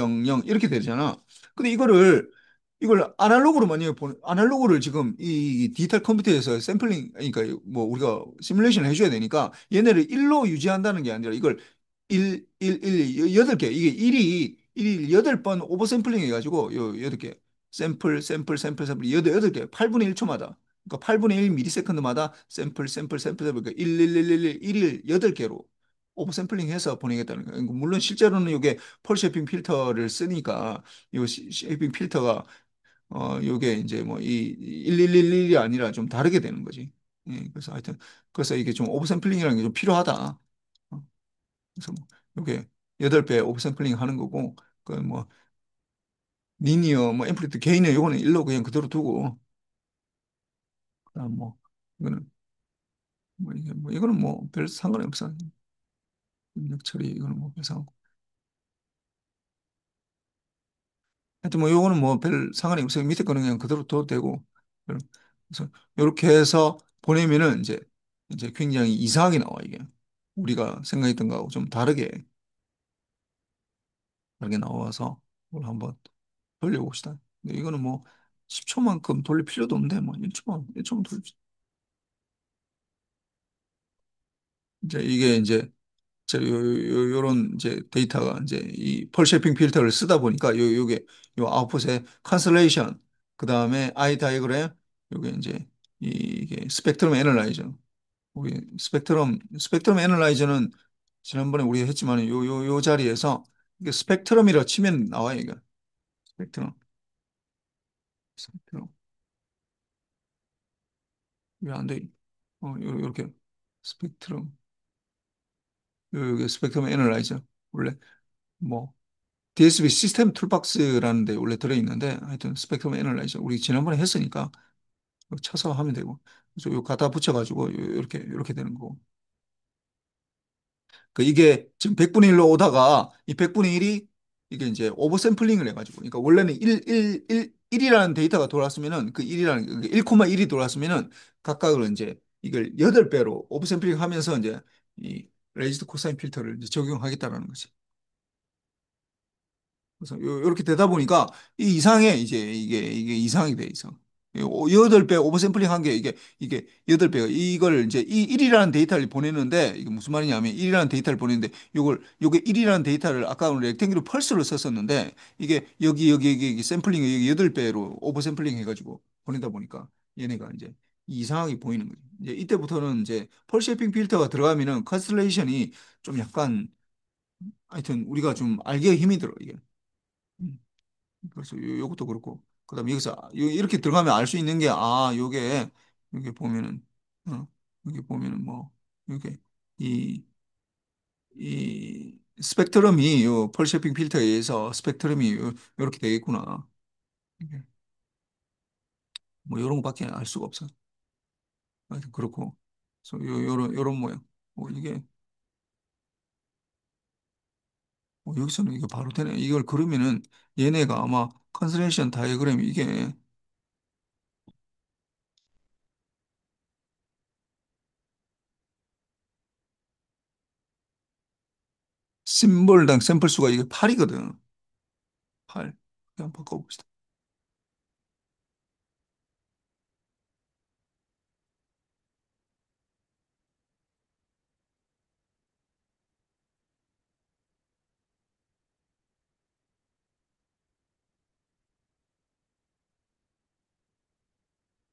1100 이렇게 되잖아. 근데 이걸 아날로그로 만약에 아날로그를 지금 이 디지털 컴퓨터에서 샘플링 그러니까 뭐 우리가 시뮬레이션을 해줘야 되니까 얘네를 1로 유지한다는 게 아니라 이걸 8개 이게 1이 8번 오버 샘플링 해가지고 요 8개 샘플 8개 8분의 1초마다 그러니까 8분의 1 미리세컨드마다 샘플 그러니까 1일 8개로 오버 샘플링 해서 보내겠다는 거예요. 물론 실제로는 이게 펄 쉐이핑 필터를 쓰니까 이 쉐이핑 필터가 요게 이제 뭐 이 1111이 아니라 좀 다르게 되는 거지. 예, 그래서 하여튼 그래서 이게 좀 오버 샘플링이라는 게 좀 필요하다. 그래서 뭐 요게 8배 오버 샘플링 하는 거고 그 뭐 리니어 뭐 앰플리튜드 게인은 요거는 1로 그냥 그대로 두고 그다음 뭐 이거는 뭐 이게 뭐 이거는 뭐 별 상관이 없어. 입력 처리 이거는 뭐 별상 하여튼 뭐 요거는 뭐 별 상관이 없어요. 밑에 거는 그냥 그대로 둬도 되고. 그래서 이렇게 해서 보내면은 이제 굉장히 이상하게 나와 이게. 우리가 생각했던 거하고 좀 다르게 나와서 이걸 한번 돌려봅시다. 근데 이거는 뭐 10초만큼 돌릴 필요도 없는데 뭐 1초만 돌립시다. 이제 이게 이제 요런 이제 데이터가 이제 이 펄 쉐핑 필터를 쓰다 보니까 요게 요 아웃풋에 컨슬레이션 그다음에 아이 다이그램 요게 이제 이게 스펙트럼 애널라이저 우리 스펙트럼 애널라이저는 지난번에 우리가 했지만 요 자리에서 이게 스펙트럼이라 치면 나와요 이거 스펙트럼 스펙트럼 왜 안 돼? 요렇게 스펙트럼 요게 스펙트럼 애널라이저 원래 뭐 DSP 시스템 툴박스라는 데 원래 들어있는데 하여튼 스펙트럼 애널라이저 우리 지난번에 했으니까 쳐서 하면 되고 그래서 요 갖다 붙여가지고 이렇게 되는 거고 그 이게 지금 100분의 1로 오다가 이 100분의 1이 이게 이제 오버 샘플링을 해가지고 그러니까 원래는 1이라는 데이터가 돌았으면은 그 1이라는 1,1이 돌았으면은 각각을 이제 이걸 8배로 오버 샘플링 하면서 이제 이 레이지드 코사인 필터를 이제 적용하겠다라는 거지. 그래서 이렇게 되다 보니까 이 이상해 이제 이게 이상이 돼 있어. 8배 오버샘플링 한 게 이게 8배가 이걸 이제 이 1이라는 데이터를 보내는데 이게 무슨 말이냐면 1이라는 데이터를 보내는데 요게 1이라는 데이터를 아까 우리 렉탱귤 펄스로 썼었는데 이게 여기 샘플링 여기 8배로 오버샘플링 해가지고 보내다 보니까 얘네가 이제 이상하게 보이는 거죠. 이제 이때부터는 이제 펄 쉐이핑 필터가 들어가면은 컨스텔레이션이 좀 약간 하여튼 우리가 좀 알기에 힘이 들어 이게. 음. 그래서 요것도 그렇고 그다음에 여기서 이렇게 들어가면 알 수 있는 게 요게 여기 보면은 어 여기 보면은 뭐 이게 이 스펙트럼이 요 펄쉐핑 필터에 의해서 스펙트럼이 요렇게 되겠구나. 이게 뭐 요런 거밖에 알 수가 없어. 하여튼 그렇고 그래서 요런 모양. 이게 여기서는 이게 바로 되네. 이걸 그러면은 얘네가 아마 컨스레이션 다이어그램 이게 심볼당 샘플 수가 이게 8이거든. 8. 그냥 바꿔봅시다.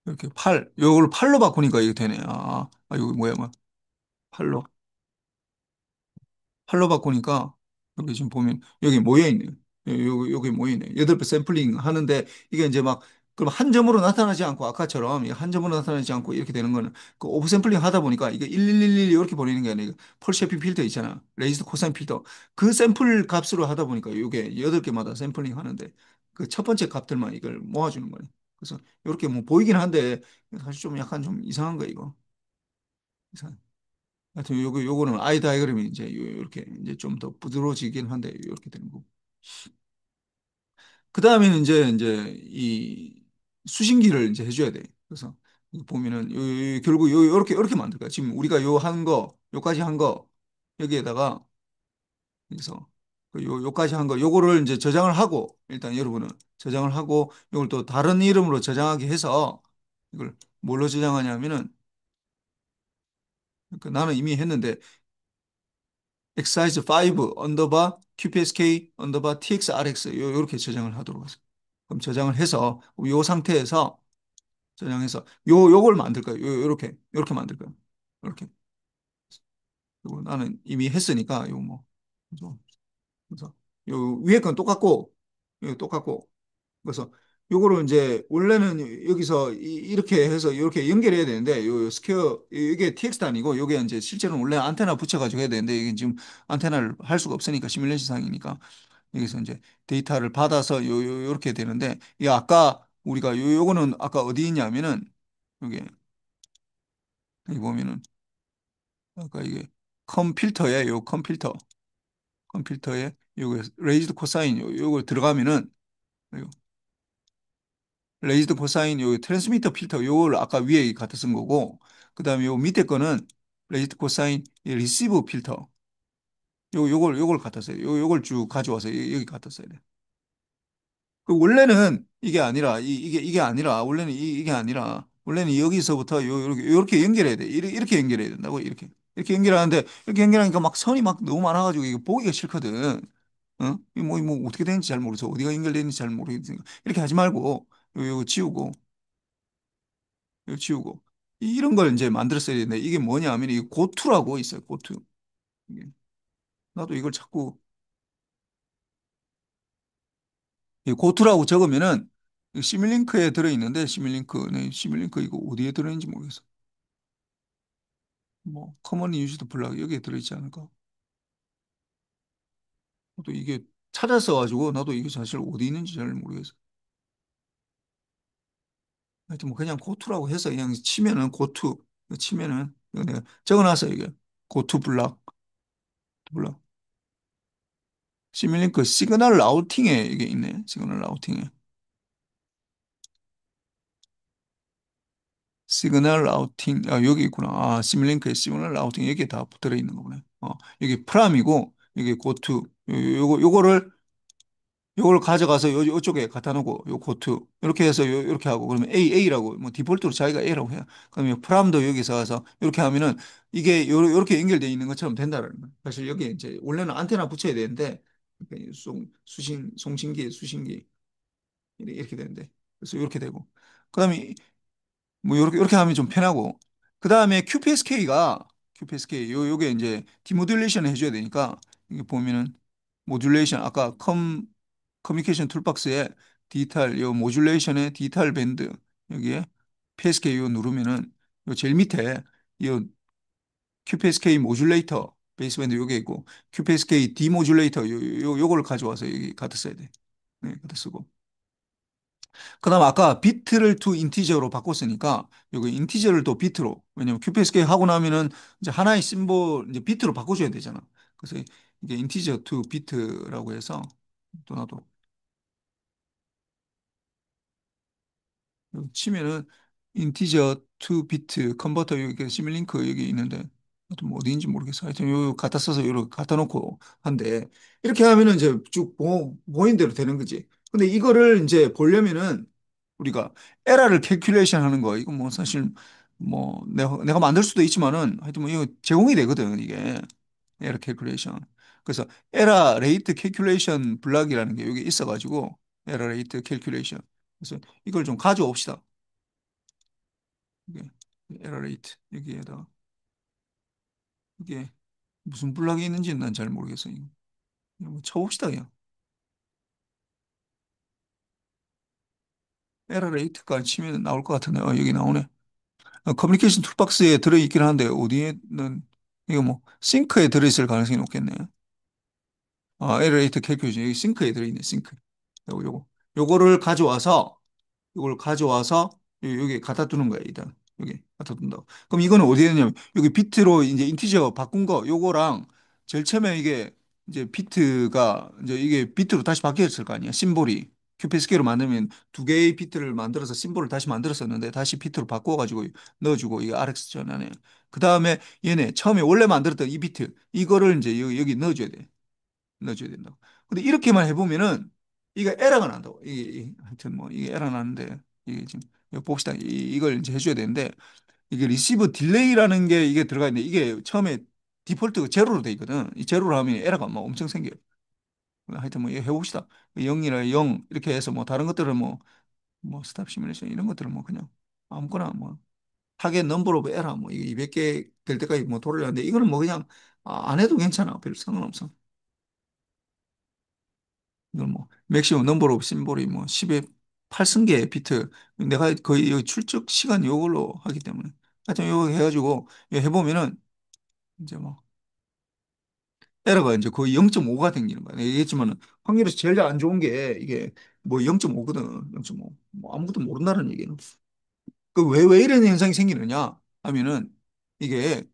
이렇게 요걸 팔로 바꾸니까 이게 되네. 이거 뭐야. 8로. 팔로 바꾸니까 여기 지금 보면 여기 모여 있네요. 여기 모여 있네. 8배 샘플링 하는데 이게 이제 막 그럼 한 점으로 나타나지 않고 아까처럼 이게 한 점으로 나타나지 않고 이렇게 되는 거는 그 오브 샘플링 하다 보니까 이게 1111 이렇게 보내는 게 아니라 펄 쉐핑 필터 있잖아. 레이즈드 코사인 필터. 그 샘플 값으로 하다 보니까 이게 8개마다 샘플링 하는데 그 첫 번째 값들만 이걸 모아주는 거네. 그래서 이렇게 뭐 보이긴 한데 사실 좀 약간 좀 이상한 거 이거. 이상. 하여튼 요거는 아이 다이그램이 이제 이렇게 이제 좀 더 부드러워지긴 한데 이렇게 되는 거고. 그 다음에는 이제 이 수신기를 이제 해줘야 돼. 그래서 이거 보면은 결국 요렇게 만들 거야. 지금 우리가 요 한 거, 요까지 한 거 여기에다가 여기서 요까지 한 거 요거를 이제 저장을 하고 일단 여러분은 저장을 하고 이걸 또 다른 이름으로 저장하게 해서 이걸 뭘로 저장하냐면은 그 나는 이미 했는데 exercise 5 언더바 QPSK 언더바 TXRX 요렇게 저장을 하도록 하세요. 그럼 저장을 해서 요 상태에서 저장해서 요걸 만들 거예요. 요렇게 만들 거예요. 이렇게. 요거 나는 이미 했으니까 요 뭐. 그래서 요 위에 건 똑같고 요 똑같고 그래서 요거를 이제 원래는 여기서 이렇게 해서 이렇게 연결해야 되는데 요 스퀘어 이게 TX도 아니고 요게 이제 실제로는 원래 안테나 붙여가지고 해야 되는데 이게 지금 안테나를 할 수가 없으니까 시뮬레이션 상이니까 여기서 이제 데이터를 받아서 요렇게 되는데 이 아까 우리가 요거는 아까 어디 있냐면은 여기 여기 보면은 아까 이게 컴필터에 요 컴필터에 요거 레이즈드 코사인 요걸 들어가면은 이거 레이즈드 코사인 요 트랜스미터 필터 요걸 아까 위에 갖다 쓴 거고 그다음에 요 밑에 거는 레이즈드 코사인 이 리시브 필터 요걸 갖다 써요. 요걸 쭉 가져와서 여기 갖다 써야 돼. 그 원래는 이게 아니라 이게 아니라 원래는 이게 아니라 원래는 여기서부터 요렇게 연결해야 돼. 이렇게 연결해야 된다고 이렇게 연결하는데 이렇게 연결하니까 막 선이 막 너무 많아가지고 이거 보기가 싫거든. 어? 이뭐 어떻게 되는지 잘 모르겠어. 어디가 연결되는지 잘 모르겠으니까 이렇게 하지 말고 요거 지우고 요거 지우고 이런 걸 이제 만들었어야 되는데 이게 뭐냐 하면 이게 고투라고 있어요. 고투. 이게 나도 이걸 자꾸 이 고투라고 적으면은 시뮬링크에 들어있는데 시뮬링크 네, 시뮬링크 이거 어디에 들어있는지 모르겠어. 뭐 커먼 유즈드 블락 여기에 들어있지 않을까? 또 이게 찾아서 가지고 나도 이게 사실 어디 있는지 잘 모르겠어. 하여튼 뭐 그냥 고투라고 해서 그냥 치면은 고투 치면은 이거 내가 적어놨어 이게 고투 블락 시뮬링크 시그널 라우팅에 이게 있네. 시그널 라우팅에 시그널 라우팅 여기 있구나. 시뮬링크에 시그널 라우팅 여기에 다 들어 있는 거구나. 여기 프람이고 여기 고투 요걸 가져가서 요쪽에 갖다 놓고 요 고투 이렇게 해서 이렇게 하고 그러면 A라고 뭐 디폴트로 자기가 A라고 해요. 그러면 프람도 여기서 와서 이렇게 하면은 이게 요렇게 연결되어 있는 것처럼 된다는 거예요. 사실 여기 이제 원래는 안테나 붙여야 되는데 송신기 수신기 이렇게 되는데 그래서 이렇게 되고 그다음에 뭐 요렇게 하면 좀 편하고 그다음에 QPSK 요게 이제 디모듈레이션 해줘야 되니까 이게 보면은 모듈레이션 아까 커뮤니케이션 툴박스에 디지털 요 모듈레이션의 디지털 밴드 여기에 PSK 요 누르면은 요 제일 밑에 요 QPSK 모듈레이터 베이스밴드 요게 있고 QPSK 디모듈레이터 요거를 가져와서 여기 갖다 써야 돼. 네, 갖다 쓰고 그다음 아까 비트를 to 인티저로 바꿨으니까 여기 인티저를 또 비트로 왜냐면 QPSK 하고 나면은 이제 하나의 심볼 이제 비트로 바꿔줘야 되잖아. 그래서 이게 인티저 to 비트라고 해서 또 나도 여기 치면은 인티저 to 비트 컨버터 여기 시뮬링크 여기 있는데 하여튼 뭐 어디인지 모르겠어. 하여튼 요 갖다 써서 이렇게 갖다 놓고 한데 이렇게 하면은 이제 쭉 보인 대로 되는 거지. 근데 이거를 이제 보려면은 우리가 에라를 캘큘레이션 하는 거 이거 뭐 사실 뭐 내가 만들 수도 있지만은 하여튼 뭐 이거 제공이 되거든 이게 에라 캘큘레이션. 그래서 에라 레이트 캘큘레이션 블락이라는 게 여기 있어가지고 에라 레이트 캘큘레이션. 그래서 이걸 좀 가져옵시다. 이게 에러 레이트 여기에다가 이게 무슨 블락이 있는지는 난 잘 모르겠어요. 이거 뭐 쳐봅시다 그냥. 에러 레이트가 치면 나올 것 같은데 여기 나오네. 커뮤니케이션 툴박스에 들어있긴 한데 어디에는 이거 뭐 싱크에 들어있을 가능성이 높겠네. 에러 레이트 캘큘레이션 여기 싱크에 들어있네. 싱크. 요거를 가져와서 이걸 가져와서 여기 갖다 두는 거야, 일단. 여기 갖다 둔다고. 그럼 이거는 어디에 있냐면 여기 비트로 이제 인티저 바꾼 거 요거랑 제일 처음에 이게 이제 비트가 이제 이게 비트로 다시 바뀌었을 거 아니야. 심볼이. QPSK로 만들면 두 개의 비트를 만들어서 심볼을 다시 만들었었는데 다시 비트로 바꿔가지고 넣어주고 이게 RX 전환에. 그 다음에 얘네 처음에 원래 만들었던 이 비트 이거를 이제 여기 넣어줘야 돼. 넣어줘야 된다고. 근데 이렇게만 해보면은 이게 에러가 난다고. 하여튼 뭐 이게 에러 나는데 이게 지금 이거 봅시다. 이걸 이제 해줘야 되는데 이게 리시브 딜레이라는 게 이게 들어가 있는데 이게 처음에 디폴트가 제로로 돼 있거든. 이 제로로 하면 에러가 막 엄청 생겨요. 하여튼 뭐 이거 해봅시다. 0이나 0 이렇게 해서 뭐 다른 것들은 뭐 스탑 시뮬레이션 이런 것들은 뭐 그냥 아무거나 뭐 타겟 넘버 오브 에러 뭐 이게 200개 될 때까지 뭐 돌려는데 이거는 뭐 그냥 안 해도 괜찮아. 별 상관없어. 이걸 뭐 맥시멈 넘버로 심볼이 뭐 10에 8승계 비트 내가 거의 여기 출적 시간 이걸로 하기 때문에 하여튼 이거 해가지고 이거 해보면은 이제 뭐 에러가 이제 거의 0.5가 생기는 거야. 내가 얘기했지만은 확률에서 제일 안 좋은 게 이게 뭐 0.5거든. 0.5. 뭐 아무것도 모른다는 얘기는. 그 왜 이런 현상이 생기느냐 하면은 이게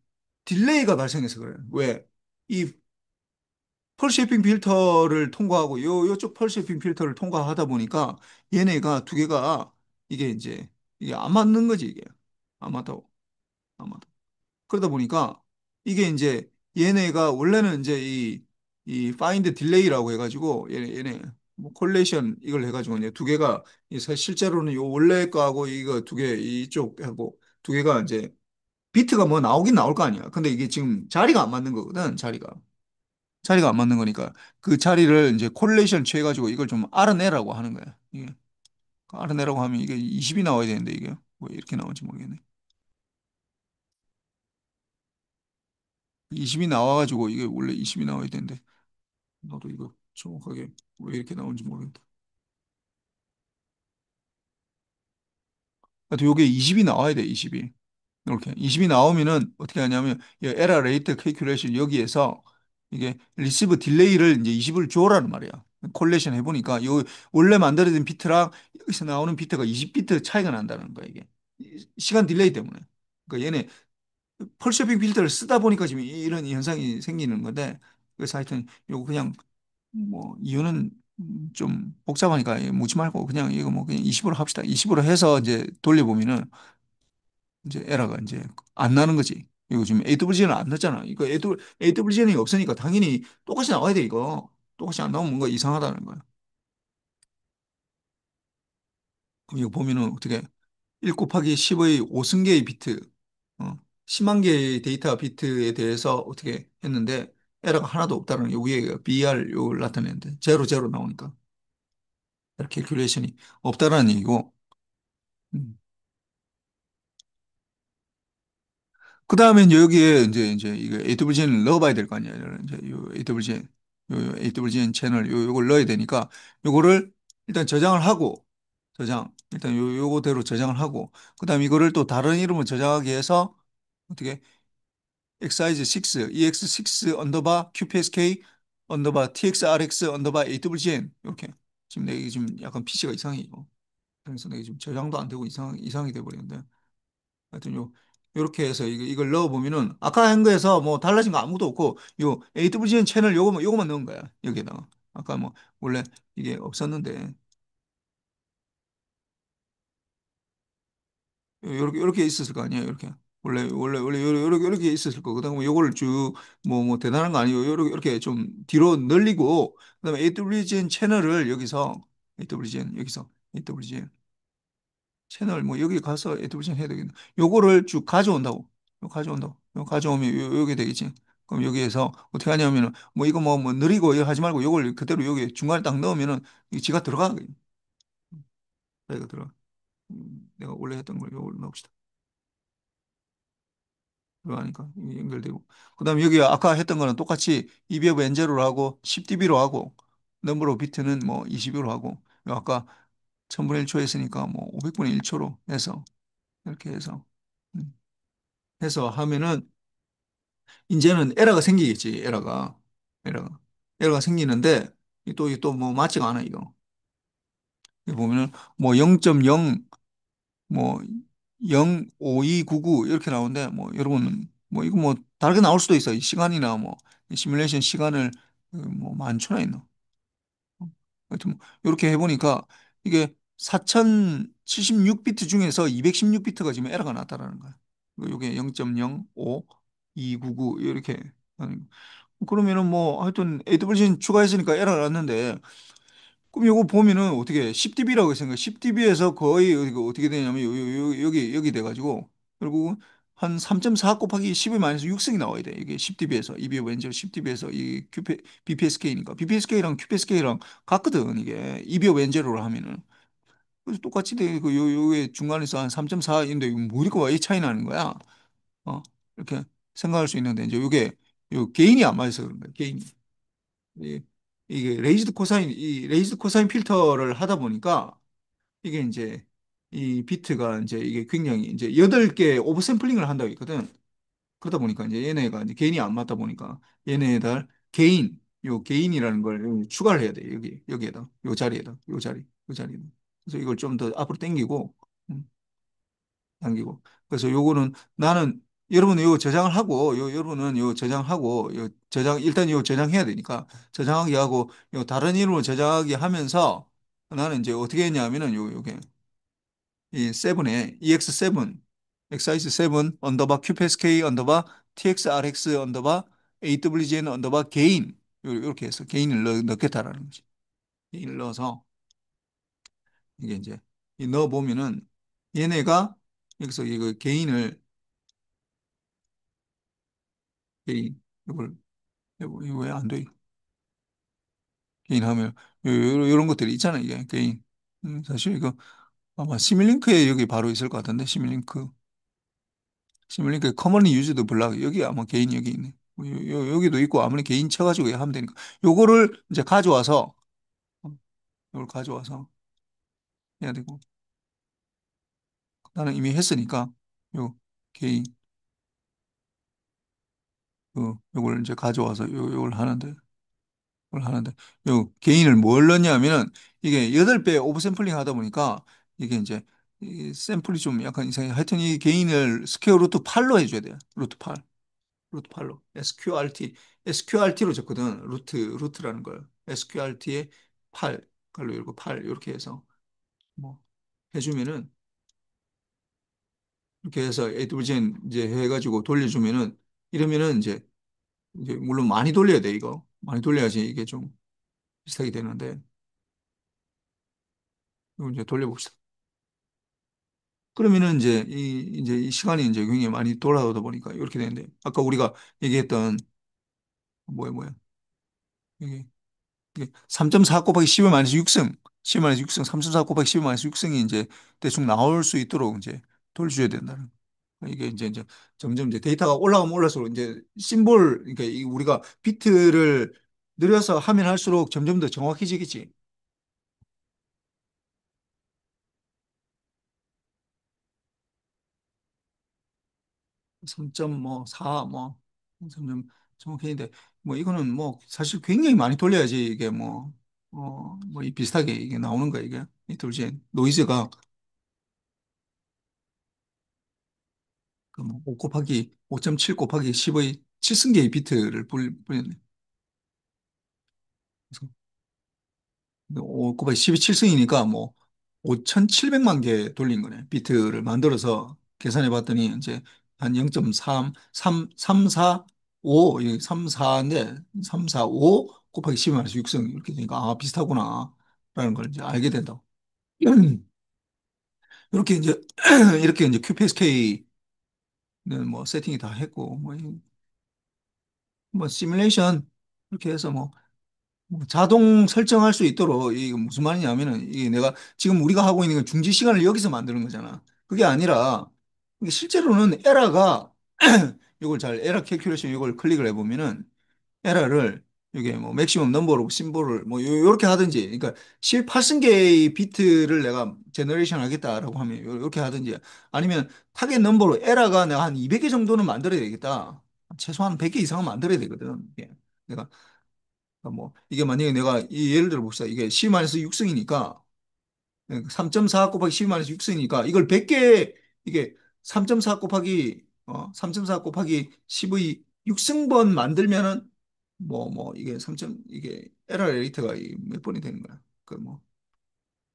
딜레이가 발생해서 그래요. 왜? 이 펄 쉐이핑 필터를 통과하고 요쪽 펄 쉐이핑 필터를 통과하다 보니까 얘네가 두 개가 이게 이제 이게 안 맞는 거지 이게 안 맞다고 안 맞다. 그러다 보니까 이게 이제 얘네가 원래는 이제 이 파인드 딜레이라고 해가지고 얘네 뭐 콜레이션 이걸 해가지고 이제 두 개가 실제로는 요 원래 거하고 이거 두 개 이쪽하고 두 개가 이제 비트가 뭐 나오긴 나올 거 아니야. 근데 이게 지금 자리가 안 맞는 거거든 자리가 안 맞는 거니까 그 자리를 이제 콜레이션 취해가지고 이걸 좀 알아내라고 하는 거야. 이게 알아내라고 하면 이게 20이 나와야 되는데 이게 왜 이렇게 나오는지 모르겠네. 20이 나와가지고 이게 원래 20이 나와야 되는데 나도 이거 정확하게 왜 이렇게 나오는지 모르겠다. 하여튼 요게 20이 나와야 돼, 20이. 이렇게 20이 나오면은 어떻게 하냐면 이 에러 레이트 캘큘레이션 여기에서 이게 리시브 딜레이를 이제 20을 줘라는 말이야. 콜레이션 해보니까 요 원래 만들어진 비트랑 여기서 나오는 비트가 20비트 차이가 난다는 거야 이게 시간 딜레이 때문에. 그러니까 얘네 펄셔핑 필터를 쓰다 보니까 지금 이런 현상이 생기는 건데 그래서 하여튼 요거 그냥 뭐 이유는 좀 복잡하니까 묻지 말고 그냥 이거 뭐 그냥 20으로 합시다. 20으로 해서 이제 돌려보면은 이제 에러가 이제 안 나는 거지. 이거 지금 AWG는 안 났잖아. 이거 AWG는 없으니까 당연히 똑같이 나와야 돼, 이거. 똑같이 안 나오면 뭔가 이상하다는 거야. 그럼 이거 보면은 어떻게 1 곱하기 10의 5승계의 비트, 어, 10만 개의 데이터 비트에 대해서 어떻게 했는데 에러가 하나도 없다는 게 위에 BR 요걸 나타내는데 제로 제로 나오니까 이렇게 캘큘레이션이 없다라는 얘기고 음. 그 다음에 여기에 이제 이거 AWGN을 넣어봐야 될 거 아니에요. 이제 요 AWGN, 요 AWGN 채널 요걸 넣어야 되니까 요거를 일단 저장을 하고 일단 요거대로 저장을 하고 그 다음 이거를 또 다른 이름으로 저장하기 위해서 어떻게 엑사이즈 6, EX6 언더바 QPSK 언더바 TXRX 언더바 AWGN 이렇게 지금 내가 지금 약간 PC가 이상해 이거. 그래서 내가 지금 저장도 안 되고 이상이 돼 버리는데. 하여튼 요렇게 해서 이걸 넣어보면은 아까 한 거에서 뭐 달라진 거 아무것도 없고 요 AWGN 채널 요거만 넣은 거야 여기에다가 아까 뭐 원래 이게 없었는데 요렇게 있었을 거 아니에요 이렇게 원래 요렇게 있었을 거거든 뭐 요거를 쭉 뭐 대단한 거 아니고 요렇게 좀 뒤로 늘리고 그다음에 AWGN 채널을 여기서 AWGN 채널 뭐 여기 가서 애드브션 해야 되겠네. 요거를 쭉 가져온다고. 요 가져오면 요게 되겠지. 그럼 여기에서 어떻게 하냐면은 뭐 이거 뭐 느리고 이거 하지 말고 요걸 그대로 여기 중간에 딱 넣으면은 이 지가 들어가. 내가 들어가. 내가 원래 했던 걸 요걸 넣읍시다. 들어가니까 이게 연결되고. 그다음에 여기 아까 했던 거는 똑같이 EBF N0로 하고 10dB로 하고 넘버 오브 비트는 뭐 20으로 하고 요 아까 1000분의 1초 했으니까 뭐 500분의 1초로 해서 이렇게 해서 음, 해서 하면은 이제는 에러가 생기겠지, 에러가. 에러가 생기는데, 또 뭐 맞지가 않아, 이거. 여기 보면은 뭐 0.0, 뭐 05299 이렇게 나오는데, 뭐 여러분, 뭐 이거 뭐 다르게 나올 수도 있어. 이 시간이나 뭐, 이 시뮬레이션 시간을 뭐 많구나 있노. 하여튼 뭐 이렇게 해보니까 이게 4076비트 중에서 216비트가 지금 에러가 났다라는 거야. 이게 0.05, 299 이렇게 하는 그러면은 뭐 하여튼 AWS 추가했으니까 에러가 났는데 그럼 요거 보면은 어떻게 10dB라고 했으니까 10dB에서 거의 이거 어떻게 되냐면 여기 돼가지고 결국은 한 3.4 곱하기 10의 마이너스 6승이 나와야 돼. 이게 10dB에서 EB 왼쪽 10dB에서 이 BPSK니까 BPSK랑 QPSK랑 같거든 이게 EB 왼제로로 하면은 그래서 똑같이 돼. 요게 중간에서 한 3.4인데 뭐 이렇게 왜 차이 나는 거야? 어 이렇게 생각할 수 있는데 이제 요게 요 개인이 안 맞아서 그런 거야. 개인이. 이- 이게 레이즈드 코사인 필터를 하다 보니까 이게 이제 이 비트가 이제 이게 굉장히 이제 8개 오버샘플링을 한다고 했거든. 그러다 보니까 이제 얘네가 이제 개인이 안 맞다 보니까 얘네들 요 개인이라는 걸 추가를 해야 돼. 여기에다. 요 자리에다. 요 자리에다. 그래서 이걸 좀 더 앞으로 당기고 음, 당기고. 그래서 요거는 나는 여러분은 요 저장을 하고, 여러분은 요 저장하고, 요 저장, 일단 요 저장해야 되니까, 저장하기 하고, 요 다른 이름으로 저장하기 하면서, 나는 이제 어떻게 했냐면은, 요게, 이 7에, EX7, 엑사이즈 7, 언더바 QPSK, 언더바 TXRX, 언더바 AWGN, 언더바 개인, 요렇게 해서 개인을 넣겠다라는 거지. 개인을 넣어서, 이게 이제, 넣어보면은, 얘네가, 여기서 이거 개인을, 개인, 이걸, 이거 왜 안 돼? 개인 하면 런 것들이 있잖아요. 이게 개인. 사실 이거 아마 시밀링크에 여기 바로 있을 것 같은데 시밀링크에 커먼리 유즈드 블락 여기 아마 개인 여기 있네. 여기도 있고 아무리 개인 쳐가지고 하면 되니까 요거를 이제 가져와서 이걸 가져와서 해야 되고 나는 이미 했으니까 요 개인 요걸 이제 가져와서 요걸 하는데 걸 하는데 요 개인을 뭘 넣냐면은 이게 8배 오버샘플링 하다 보니까 이게 이제 이 샘플이 좀 약간 이상해. 하여튼 이 개인을 스퀘어 루트 8로 해줘야 돼요. 루트 8. 루트 8로. SQRT로 줬거든. 루트라는 걸. SQRT에 8, 갈로 열고 8 이렇게 해서 뭐 해주면은 이렇게 해서 에드브젠 이제 해가지고 돌려주면은 이러면은 이제 물론 많이 돌려야 돼 이거. 많이 돌려야지 이게 좀 비슷하게 되는데 이거 이제 돌려봅시다. 그러면은 이제 이 시간이 이제 굉장히 많이 돌아오다 보니까 이렇게 되는데 아까 우리가 얘기했던 뭐야 이게 3.4 곱하기 10의 마이너스 6승 10의 마이너스 6승 3.4 곱하기 10의 마이너스 6승이 이제 대충 나올 수 있도록 이제 돌려줘야 된다는 이게 이제 점점 이제 데이터가 올라가면 올라갈수록 이제 심볼 그러니까 우리가 비트를 늘려서 하면 할수록 점점 더 정확해지겠지. 3.4 점점 정확해지는데 뭐 이거는 뭐 사실 굉장히 많이 돌려야지 이게 뭐 이 비슷하게 이게 나오는 거야 이게 이 돌진 노이즈가 그뭐 5 곱하기 5.7 곱하기 10의 7승계의 비트를 불렸네. 그래서 5 곱하기 10이 7승이니까 뭐 5,700만 개 돌린 거네. 비트를 만들어서 계산해 봤더니 이제 한 0.3, 3, 4, 5, 3, 4인데 3, 4, 5 곱하기 10을 마이너스 6승 이렇게 되니까 아, 비슷하구나. 라는 걸 이제 알게 된다고. 이렇게 이제, 이렇게 이제 QPSK는 뭐 세팅이 다 했고, 뭐 시뮬레이션 이렇게 해서 뭐 자동 설정할 수 있도록 이게 무슨 말이냐면은 이게 내가 지금 우리가 하고 있는 건 중지 시간을 여기서 만드는 거잖아. 그게 아니라 이게 실제로는 에러가 이걸 잘 에러 캘큘레이션 이걸 클릭을 해보면은 에러를 이게 뭐 맥시멈 넘버로 심볼을 뭐 요렇게 하든지 그러니까 18승계의 비트를 내가 제너레이션 하겠다라고 하면 요렇게 하든지 아니면 타겟 넘버로 에러가 내가 한 200개 정도는 만들어야 되겠다. 최소한 100개 이상은 만들어야 되거든. 이게. 내가 뭐 이게 만약에 내가 예를 들어 봅시다. 이게 10-6승이니까 3.4 곱하기 10-6승이니까 이걸 100개 이게 3.4 곱하기 3.4 곱하기 10의 6승번 만들면은 이게 3점 이게 에러 레이트가 몇 번이 되는 거야. 그뭐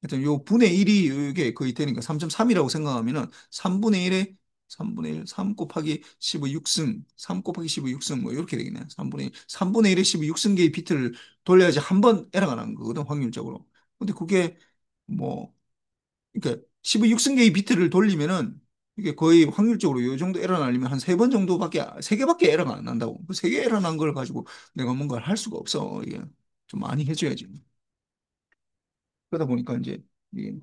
하여튼 요 분의 1이 이게 거의 되니까 3.3이라고 생각하면은 3분의 1에 3분의 1, 3 곱하기 10의 6승, 3 곱하기 10의 6승 뭐 이렇게 되겠네. 3분의 1에 10의 6승계의 비트를 돌려야지 한 번 에러가 나는 거거든, 확률적으로. 근데 그게 뭐 그러니까 10의 6승계의 비트를 돌리면은 이게 거의 확률적으로 요 정도 에러 나려면 한 세 번 정도밖에 세 개밖에 에러가 안 난다고. 그 세 개 에러 난 걸 가지고 내가 뭔가를 할 수가 없어. 이게 좀 많이 해줘야지. 그러다 보니까 이제 이게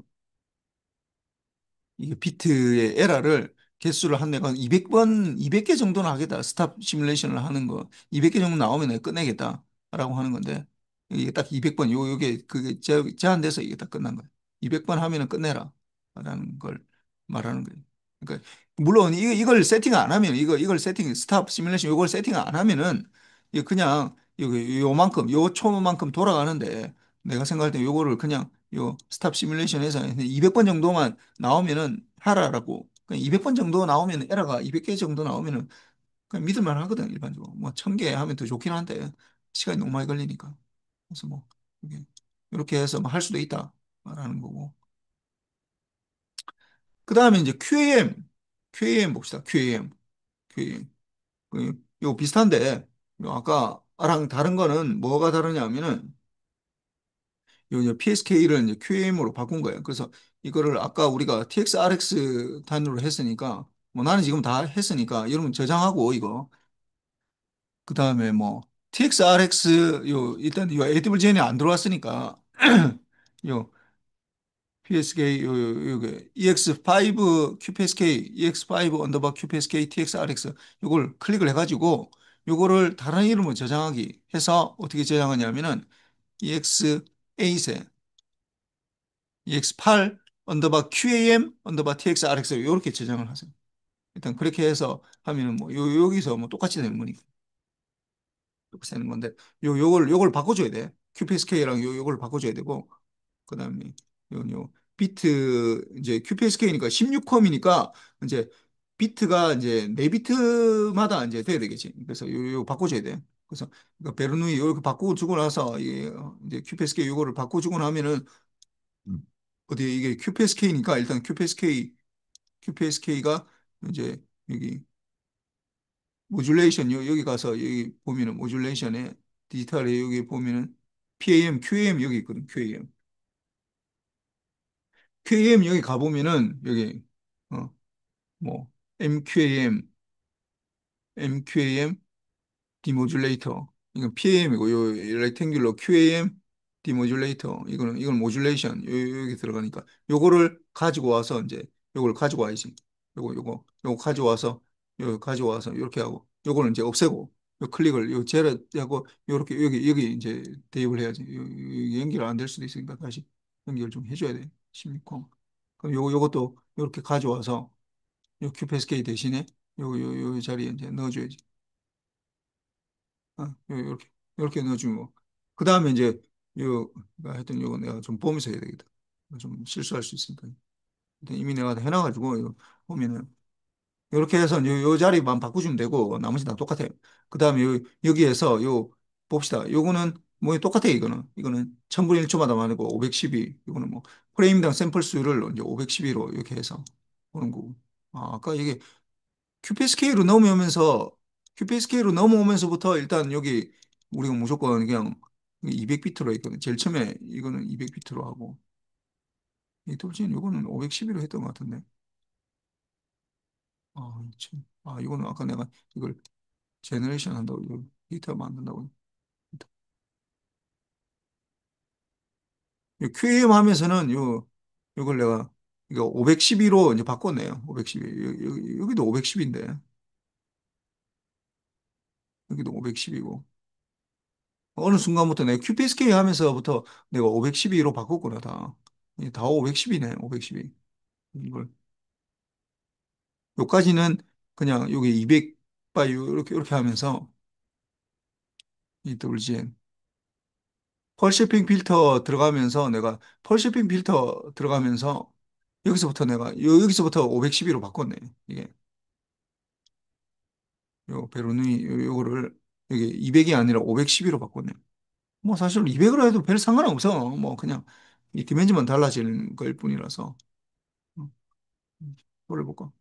이게 비트의 에러를 개수를 한 내가 200번, 200개 정도는 하겠다. 스탑 시뮬레이션을 하는 거. 200개 정도 나오면 내가 끝내겠다라고 하는 건데, 이게 딱 200번, 요게 그게 제한돼서 이게 딱 끝난 거예요. 200번 하면은 끝내라. 라는 걸 말하는 거예요. 그러니까, 물론 이걸 세팅 안 하면, 이걸 세팅, 스탑 시뮬레이션 요걸 세팅 안 하면은, 이게 그냥 요만큼, 요 초만큼 돌아가는데, 내가 생각할 때 요거를 그냥 요 스탑 시뮬레이션에서 200번 정도만 나오면은 하라라고 200번 정도 나오면 에러가 200개 정도 나오면은 그냥 믿을만 하거든, 일반적으로. 뭐 1000개 하면 더 좋긴 한데 시간이 너무 많이 걸리니까. 그래서 뭐 이게 이렇게 해서 뭐 할 수도 있다라는 거고. 그 다음에 이제 QAM 봅시다. QAM. 이거 비슷한데 요 아까 랑 다른 거는 뭐가 다르냐면은 요 이제 PSK를 이제 QAM으로 바꾼 거예요. 그래서 이거를 아까 우리가 TXRX 단위로 했으니까 뭐 나는 지금 다 했으니까 여러분 저장하고 이거 그 다음에 뭐 TXRX 요 일단 요 AWGN이 안 들어왔으니까 요 PSK 요게 EX5 QPSK EX5 언더바 QPSK TXRX 요걸 클릭을 해가지고 요거를 다른 이름으로 저장하기 해서 어떻게 저장하냐면은 EX8에 EX8 언더바 QAM 언더바 TXRX 이렇게 저장을 하세요. 일단 그렇게 해서 하면은 뭐 여기서 뭐 똑같이 되는 거니까 똑같이 되는 건데 요걸 바꿔줘야 돼. QPSK랑 요걸 바꿔줘야 되고 그다음에 요 비트 이제 QPSK니까 16컴이니까 이제 비트가 이제 4비트마다 이제 돼야 되겠지. 그래서 요 바꿔줘야 돼. 그래서 그러니까 베르누이 이렇게 바꿔주고 나서 이게 이제 QPSK 요거를 바꿔주고 나면은 어디 이게 QPSK니까 일단 QPSK가 이제 여기 모듈레이션 여기 가서 여기 보면은 모듈레이션에 디지털에 여기 보면은 PAM, QAM 여기 있거든. QAM 여기 가보면은 여기 뭐 MQAM, MQAM 디모듈레이터 이건 PAM이고 요 렉탱귤러 QAM 디모듈레이터 이건 모듈레이션 여기 들어가니까 요거를 가지고 와서 이제 요걸 가지고 와야지. 요거 가져와서 요 가져와서 이렇게 하고 요거는 이제 없애고 요 클릭을 요 제르하고 요렇게 여기 이제 대입을 해야지. 연결 안 될 수도 있으니까 다시 연결 좀 해줘야 돼. 16컴. 그럼 요것도 이렇게 가져와서 요 QPSK 대신에 요 자리에 이제 넣어줘야지. 요렇게 넣어주고. 그 다음에 이제 하여튼 요거 내가 좀 보면서 해야 되겠다. 좀 실수할 수 있으니까. 일단 이미 내가 다 해놔가지고 이거 보면은 요렇게 해서 요 자리만 바꾸주면 되고 나머지 다 똑같아요. 그 다음에 여기에서 봅시다. 요거는 뭐 똑같아 이거는 1000분의 1초마다 말고 512 이거는 뭐 프레임당 샘플 수를 이제 512로 이렇게 해서 보는 거고. 아까 이게 QPSK로 넘어오면서 QPSK로 넘어오면서부터 일단 여기 우리가 무조건 그냥 200비트로 했거든. 제일 처음에 이거는 200비트로 하고 이 돌진 이거는 512로 했던 것 같은데. 참. 이거는 아까 내가 이걸 제너레이션 한다고 이걸 데이터 만든다고. QAM 하면서는 요걸 내가 이거 512로 이제 바꿨네요. 512. 여기도 510인데 여기도 510이고. 어느 순간부터 내가 QPSK 하면서부터 내가 512로 바꿨구나, 다. 이게 다 510이네, 512. 이걸. 요까지는 그냥 여기 200바이 이렇게 하면서 이 WGN. 펄 शे핑 필터 들어가면서 내가 펄 शे핑 필터 들어가면서 여기서부터 내가 여기서부터 512로 바꿨네. 이게 요 베로누이 요거를 여기 200이 아니라 512로 바꿨네. 뭐 사실 200으로 해도 별 상관은 없어. 뭐 그냥 이 디멘지만 달라지는 걸 뿐이라서. 음, 뭐를 볼까?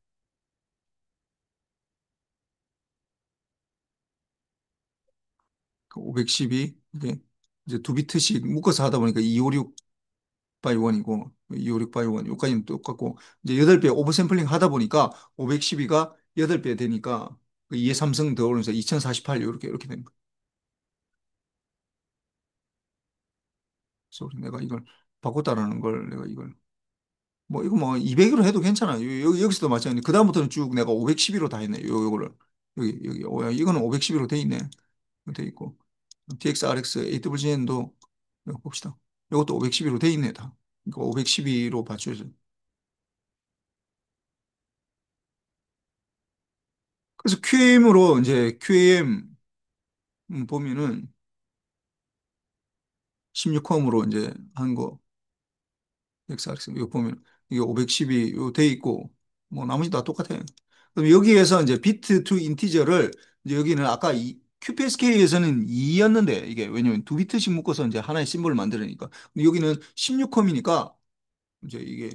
512 이게 이제 두 비트씩 묶어서 하다 보니까 256 바이 1이고 256 바이 1 여기까지는 똑같고 이제 8배 오버 샘플링 하다 보니까 512가 8배 되니까 그 2의 3승 더 오면서 2048 이렇게 되는 거야. 그래서 내가 이걸 바꿨다라는 걸 내가 이걸 뭐 이거 뭐 200으로 해도 괜찮아. 여기서도 마찬가지. 그다음부터는 쭉 내가 512로 다 했네. 요거를 여기 이거는 512로 돼 있네. 돼 있고 TXRX, AWGN도 봅시다. 이것도 512로 돼 있네, 다. 그러니까 512로 맞춰서. 그래서 QAM으로 이제 QAM 보면은 16컴으로 이제 한 거, XRX 이거 보면 이게 512요 돼 있고 뭐 나머지 다 똑같아요. 그럼 여기에서 이제 비트 투 인티저를 이제 여기는 아까 QPSK에서는 2였는데 이게 왜냐면 두 비트씩 묶어서 이제 하나의 심볼을 만들으니까 근데 여기는 16컴이니까 이제 이게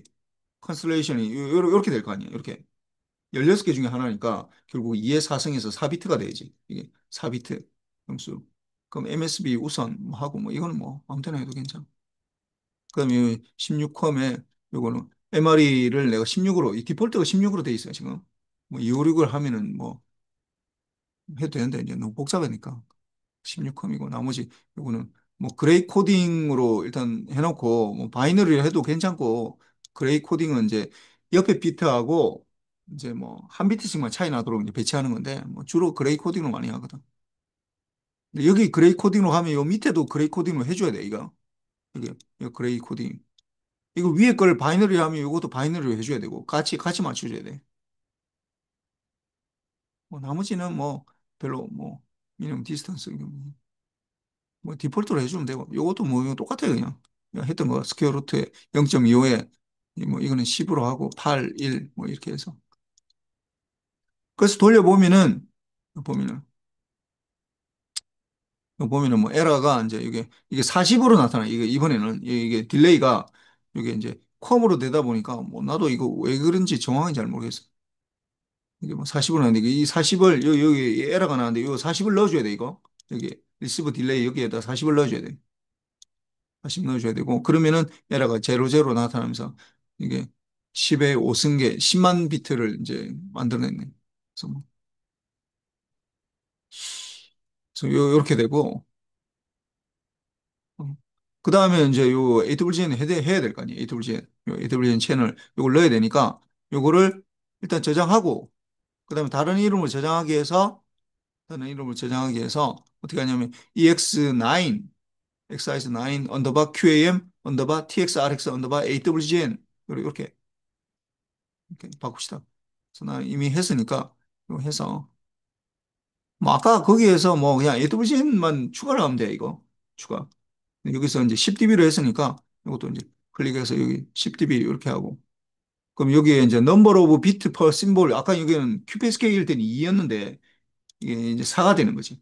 컨스텔레이션이 이렇게 될 거 아니에요. 이렇게 16개 중에 하나니까 결국 2의 4승에서 4비트가 돼야지. 이게 4비트 점수. 그럼 MSB 우선 뭐 하고 뭐 이거는 뭐 아무 데나 해도 괜찮아. 그다음에 16컴에 요거는 MRE를 내가 16으로 이 디폴트가 16으로 돼 있어요, 지금. 뭐 256을 하면은 뭐 해도 되는데 이제 너무 복잡하니까 16컴이고 나머지 요거는 뭐 그레이 코딩으로 일단 해놓고 뭐 바이너리를 해도 괜찮고 그레이 코딩은 이제 옆에 비트하고 이제 뭐 한 비트씩만 차이 나도록 이제 배치하는 건데 뭐 주로 그레이 코딩으로 많이 하거든. 근데 여기 그레이 코딩으로 하면 요 밑에도 그레이 코딩으로 해줘야 돼 이거. 이게 그레이 코딩. 이거 위에 걸 바이너리 하면 이것도 바이너리로 해줘야 되고 같이 맞춰줘야 돼. 뭐 나머지는 뭐 별로 뭐 미니멈 디스턴스 뭐 디폴트로 해주면 되고 이것도 뭐 이거 똑같아요 그냥 했던 거 스퀘어 루트에 0.25에 뭐 이거는 10으로 하고 8, 1 뭐 이렇게 해서 그래서 보면은 보면은 뭐 에러가 이제 이게 40으로 나타나 이게 이번에는 이게 딜레이가 이게 이제 컴으로 되다 보니까 뭐 나도 이거 왜 그런지 정확히 잘 모르겠어. 이게 뭐 40으로 나는데 이 40을 여기 에러가 나는데 이거 40을 넣어줘야 돼 이거 여기 리시브 딜레이 여기에다 40을 넣어줘야 돼. 40 넣어줘야 되고 그러면은 에러가 제로 나타나면서 이게 10의 5승계 10만 비트를 이제 만들어냈네. 그래서 뭐 그래서 요렇게 되고 그 다음에 이제 요 AWGN 해야 될 거 아니에요. AWGN 요 AWGN 채널 요걸 넣어야 되니까 요거를 일단 저장하고 그 다음에 다른 이름을 저장하기 위해서 어떻게 하냐면 EX9 XIS9 언더바 QAM 언더바 TXRX 언더바 AWGN 이렇게 바꿉시다. 그래서 나 이미 했으니까 이거 해서 뭐 아까 거기에서 뭐 그냥 AWGN만 추가를 하면 돼 이거 추가. 여기서 이제 10dB로 했으니까 이것도 이제 클릭해서 여기 10dB 이렇게 하고 그럼 여기에 이제 넘버 오브 비트 퍼 심볼 아까 여기는 QPSK일 때는 2였는데 이게 이제 4가 되는 거지.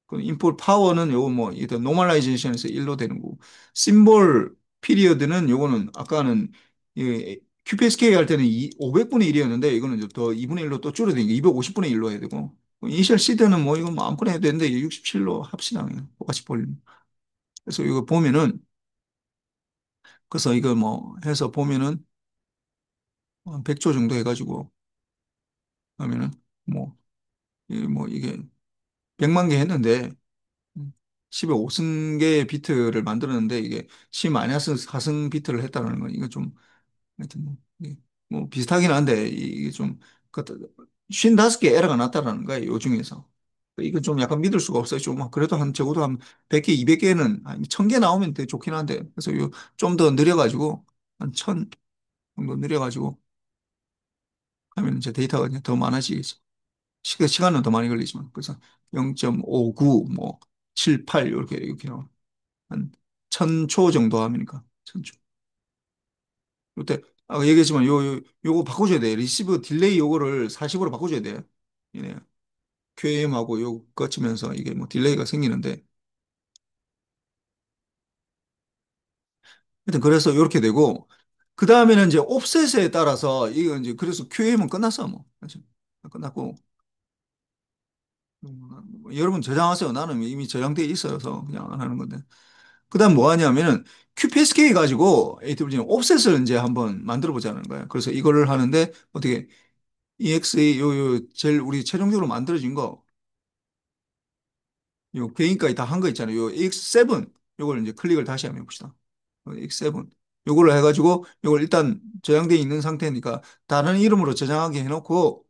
그 인풋 파워는 요거 뭐 일단 노멀라이제이션에서 1로 되는 거고 심볼 피리어드는 요거는 아까는 QPSK 할 때는 500분의 1이었는데 이거는 이제 더 2분의 1로 또 줄어드니까 250분의 1로 해야 되고 이니셜 시드는 뭐 이건 뭐 아무거나 해도 되는데 67로 합시다 그냥 똑같이 볼륨. 그래서 이거 보면은 그래서 이거 뭐 해서 보면은 한 100조 정도 해가지고 하면은 뭐, 뭐 이게 100만 개 했는데 10의 5승계의 비트를 만들었는데 이게 10 마이너스 4승 비트를 했다는 건 이거 좀 하여튼 뭐, 뭐 비슷하긴 한데 이게 좀 55개 에러가 났다라는 거예요. 요 중에서. 이건 좀 약간 믿을 수가 없어요. 좀 그래도 한 적어도 한 100개, 200개는 한 1000개 나오면 되게 좋긴 한데 그래서 좀 더 느려가지고 한 1000 정도 느려가지고 하면 이제 데이터가 이제 더 많아지겠죠. 시간은 더 많이 걸리지만 그래서 0.59 뭐 78 이렇게 나와. 한 1000초 정도 하니까 1000초. 요때 아까 얘기했지만 요거 바꿔줘야 돼. 리시브 딜레이 요거를 40으로 바꿔줘야 돼. 얘네 QAM하고 요 거치면서 이게 뭐 딜레이가 생기는데 하여튼 그래서 이렇게 되고 그 다음에는 이제 옵셋에 따라서 이거 이제 그래서 QAM은 끝났어 뭐. 그렇죠? 끝났고 여러분 저장하세요. 나는 이미 저장돼 있어서 그냥 안 하는 건데. 그다음 뭐 하냐면은 QPSK 가지고 AWG는 옵셋을 이제 한번 만들어 보자는 거예요. 그래서 이거를 하는데 어떻게 EXE 요 제일 우리 최종적으로 만들어진 거 요 개인까지 다 한 거 있잖아요. 요 EX7 요걸 이제 클릭을 다시 한번 해봅시다. EX7 요걸로 해가지고 요걸 일단 저장돼 있는 상태니까 다른 이름으로 저장하게 해놓고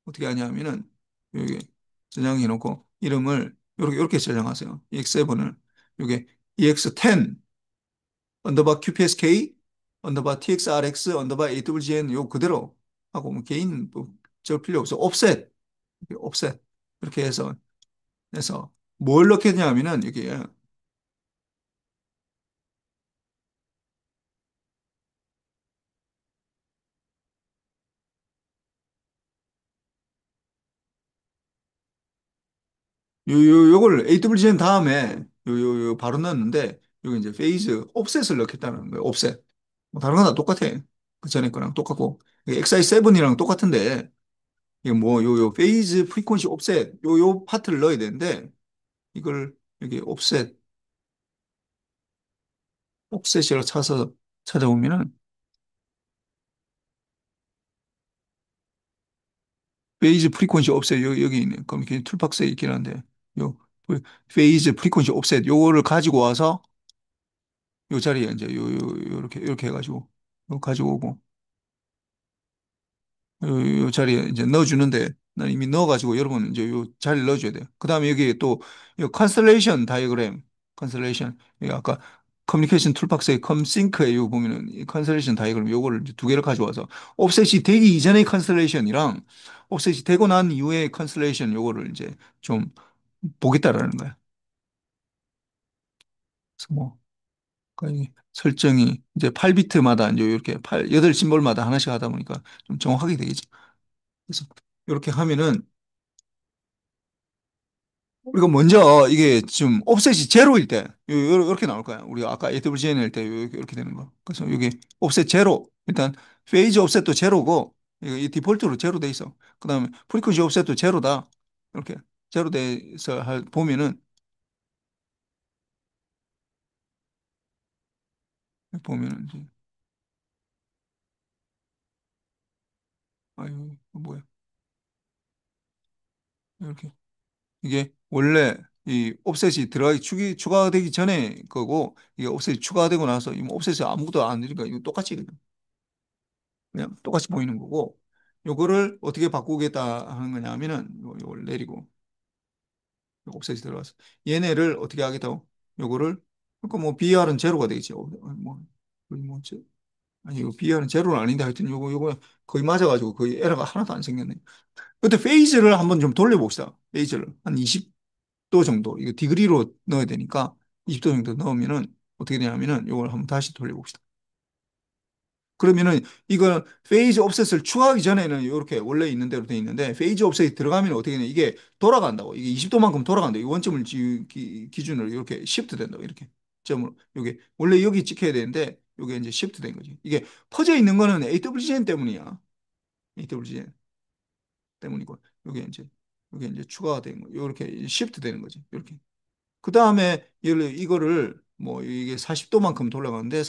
어떻게 하냐면은 여기 저장해 놓고 이름을 요렇게 저장하세요. EX7을 요게 EX10 언더바 QPSK 언더바 TXRX 언더바 AWGN 요 그대로 하고 뭐 개인 뭐저 필요 없어. 옵셋 이렇게 해서 뭘 넣겠냐면은 여기에 요걸 AWGN 다음에 요 바로 넣었는데, 여기 이제 페이즈 옵셋을 넣겠다는 거예요. 옵셋. 뭐 다른 건 다 똑같아. 그 전에 거랑 똑같고. XI7이랑 똑같은데, 이게 뭐, 페이즈 프리퀀시 옵셋, 요 파트를 넣어야 되는데, 이걸 여기 옵셋이라고 찾아서 찾아보면은, 페이즈 프리퀀시 옵셋, 여기 있네. 그럼 이렇게 툴박스에 있긴 한데, 요, 페이즈 프리퀀시 옵셋, 요거를 가지고 와서, 요 자리에 이제 요렇게 해가지고, 요 가지고 오고, 요 자리에 이제 넣어주는데, 난 이미 넣어가지고 여러분 이제 요 자리를 넣어줘야 돼요. 그 다음에 여기 또, 요 컨스텔레이션 다이어그램, 컨스텔레이션, 여기 아까 커뮤니케이션 툴박스의 컴싱크에 요 보면은 이 컨스텔레이션 다이어그램 요거를 이제 두 개를 가져와서, 옵셋이 되기 이전의 컨스텔레이션이랑 옵셋이 되고 난 이후의 컨스텔레이션 요거를 이제 좀 보겠다라는 거야. 그래서 뭐, 거의 설정이 이제 8비트마다 이제 이렇게 8심볼마다 하나씩 하다 보니까 좀 정확하게 되겠지. 그래서 이렇게 하면은, 우리가 먼저 이게 지금 옵셋이 제로일 때 이렇게 나올 거야. 우리가 아까 AWGN 할 때 이렇게 되는 거. 그래서 여기 옵셋 제로. 일단 페이지 옵셋도 제로고 이 디폴트로 제로 돼 있어. 그다음에 프리퀀시 옵셋도 제로다. 이렇게 제로 돼서 보면은, 이제 아유 뭐야, 이렇게 이게 원래 이 옵셋이 들어가기 추가되기 전에 거고, 이게 옵셋이 추가되고 나서 이 옵셋이 아무것도 안 되니까 이거 똑같이 그냥 똑같이 보이는 거고, 요거를 어떻게 바꾸겠다 하는 거냐 하면은 요걸 내리고 요 옵셋이 들어가서 얘네를 어떻게 하겠다고, 요거를, 그러니까 뭐 BR은 제로가 되겠지. 뭐 거의 뭐 아니 이거 BR은 제로는 아닌데 하여튼 요거 거의 맞아가지고 거의 에러가 하나도 안 생겼네. 근데 페이즈를 한번 좀 돌려봅시다. 페이즈를 한 20도 정도, 이거 디그리로 넣어야 되니까 20도 정도 넣으면은 어떻게 되냐면은 요걸 한번 다시 돌려봅시다. 그러면은 이거 페이즈 옵셋을 추가하기 전에는 이렇게 원래 있는 대로 돼 있는데, 페이즈 옵셋이 들어가면 어떻게 되냐, 이게 돌아간다고. 이게 20도만큼 돌아간다. 이 원점을 기준으로 이렇게 시프트 된다고. 이렇게 점으로 이게 원래 여기 찍혀야 되는데 이게 이제 시프트 된 거지. 이게 퍼져 있는 거는 AWGN 때문이야. AWGN 때문이고, 이게 이제 추가가 된 거. 이렇게 시프트 되는 거지. 이렇게. 그 다음에 이거를 뭐 이게 40도만큼 돌아가는데,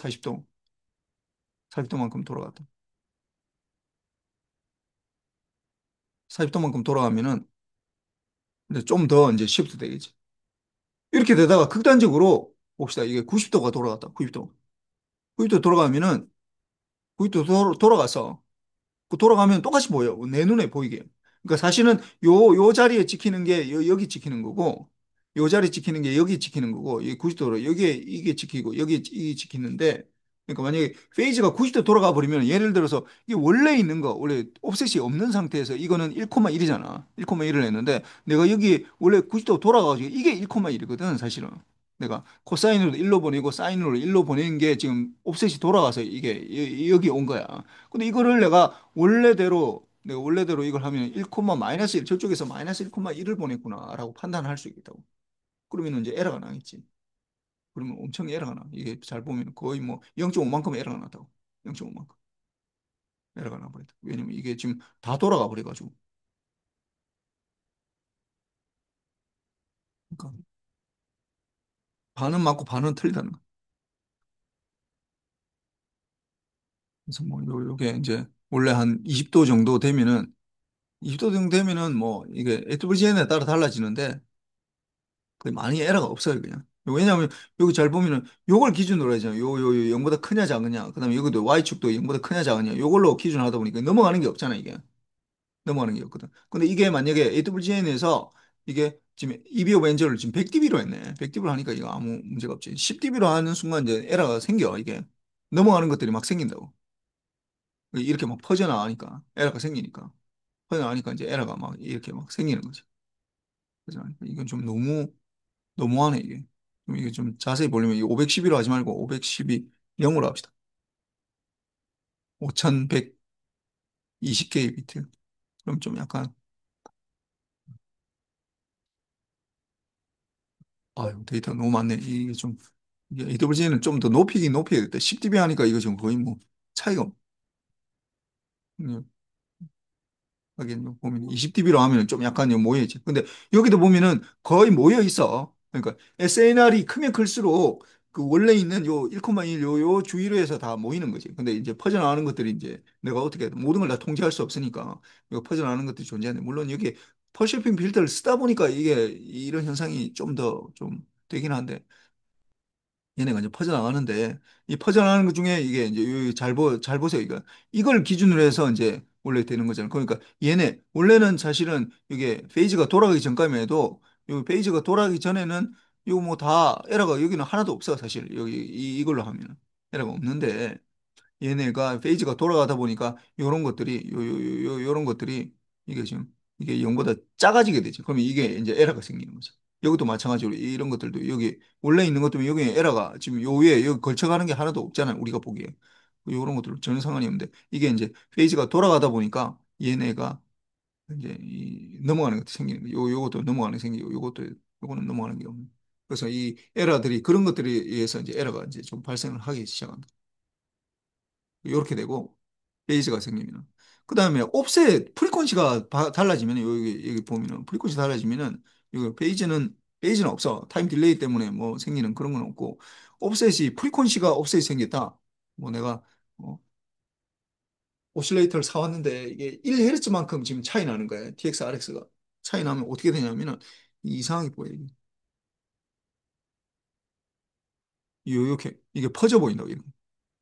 40도만큼 돌아갔다. 40도만큼 돌아가면은 이제 좀 더 이제 시프트 되겠지. 이렇게 되다가 극단적으로 봅시다. 이게 90도가 돌아갔다. 90도. 90도 돌아가면은 90도 돌아가서 그 돌아가면 똑같이 보여. 내 눈에 보이게. 그러니까 사실은 요 자리에 찍히는 게 여기 찍히는 거고, 요 자리에 찍히는 게 여기 찍히는 거고, 이 90도로 여기에 이게 찍히고 여기에 이게 찍히는데, 그러니까 만약에 페이지가 90도 돌아가 버리면, 예를 들어서 이게 원래 있는 거, 원래 옵셋이 없는 상태에서 이거는 1,1이잖아. 1,1을 했는데 내가 여기 원래 90도 돌아가가지고 이게 1,1이거든, 사실은. 내가 코사인으로 1로 보내고 사인으로 1로 보내는 게 지금 옵셋이 돌아가서 이게 여기 온 거야. 근데 이거를 내가 원래대로 이걸 하면 1, 마이너스 1, 저쪽에서 마이너스 1,1을 보냈구나라고 판단할 수 있겠다고. 그러면 이제 에러가 나겠지. 그러면 엄청 에러가 나. 이게 잘 보면 거의 뭐 0.5만큼 에러가 났다고. 0.5만큼 에러가 나버렸다. 왜냐면 이게 지금 다 돌아가 버려가지고. 그러니까 반은 맞고 반은 틀리다는 거. 그래서 뭐 요게 이제 원래 한 20도 정도 되면은, 20도 정도 되면은 뭐 이게 AWGN에 따라 달라지는데 거의 많이 에러가 없어요, 그냥. 왜냐하면 여기 잘 보면은 요걸 기준으로 하잖아요. 요 0보다 크냐 작으냐. 그다음에 여기도 Y축도 0보다 크냐 작으냐. 요걸로 기준하다 보니까 넘어가는 게 없잖아, 이게. 넘어가는 게 없거든. 근데 이게 만약에 AWGN에서 이게 지금 EB 오브 엔저를 지금 100dB로 했네. 100dB로 하니까 이거 아무 문제가 없지. 10dB로 하는 순간 이제 에러가 생겨, 이게. 넘어가는 것들이 막 생긴다고. 이렇게 막 퍼져나가니까 에러가 생기니까. 퍼져나가니까 이제 에러가 막 이렇게 막 생기는 거지. 그래서 이건 좀 너무하네, 이게. 그럼 이게 좀 자세히 보려면 이 512로 하지 말고 512 0으로 합시다. 5120개의 비트. 그럼 좀 약간 아유, 데이터 너무 많네. 이게 좀, 이게 AWS는 좀 더 높이긴 높여야겠다. 10dB 하니까 이거 지금 거의 뭐 차이가 없네. 하긴 보면 20dB로 하면 좀 약간 모여 있지. 근데 여기도 보면은 거의 모여 있어. 그러니까 SNR이 크면 클수록 그 원래 있는 요 1,1 요 주위로 해서 다 모이는 거지. 근데 이제 퍼져나가는 것들이 이제 내가 어떻게 모든 걸 다 통제할 수 없으니까 이거 퍼져나가는 것들이 존재하는데 물론 여기 퍼시픽 필터를 쓰다 보니까 이게 이런 현상이 좀 더 좀 되긴 한데 얘네가 이제 퍼져나가는데 이 퍼져나가는 것 중에 이게 이제 잘 보세요. 이걸 기준으로 해서 이제 원래 되는 거잖아요. 그러니까 얘네 원래는 사실은 이게 페이지가 돌아가기 전까지만 해도 요 페이지가 돌아가기 전에는 이거 뭐 다 에러가 여기는 하나도 없어 사실 여기 이걸로 하면은 에러가 없는데 얘네가 페이지가 돌아가다 보니까 요런 것들이 요런 것들이 이게 지금 이게 0보다 작아지게 되죠. 그러면 이게 이제 에러가 생기는 거죠. 여기도 마찬가지로 이런 것들도 여기 원래 있는 것도 여기 에러가 지금 요 위에 여기 걸쳐가는 게 하나도 없잖아요. 우리가 보기에. 요런 것들은 전혀 상관이 없는데 이게 이제 페이지가 돌아가다 보니까 얘네가 이제 넘어가는 것도 생기는 거예요. 요것도 넘어가는 게 생기고 요것도 요거는 넘어가는 게 없는. 그래서 이 에러들이 그런 것들에 의해서 이제 에러가 이제 좀 발생을 하기 시작합니다. 이렇게 되고 베이스가 생기면 그다음에 옵셋 프리퀀시가 달라지면 여기 보면은 프리퀀시 달라지면은 이거 베이지는 없어. 타임 딜레이 때문에 뭐 생기는 그런 건 없고 옵셋이 프리퀀시가 옵셋이 생겼다. 뭐 내가 어, 오실레이터를 사왔는데 이게 1Hz만큼 지금 차이 나는 거야. TX, RX가 차이 나면 어떻게 되냐면은 이상하게 보여. 요렇게 이게 퍼져 보인다고.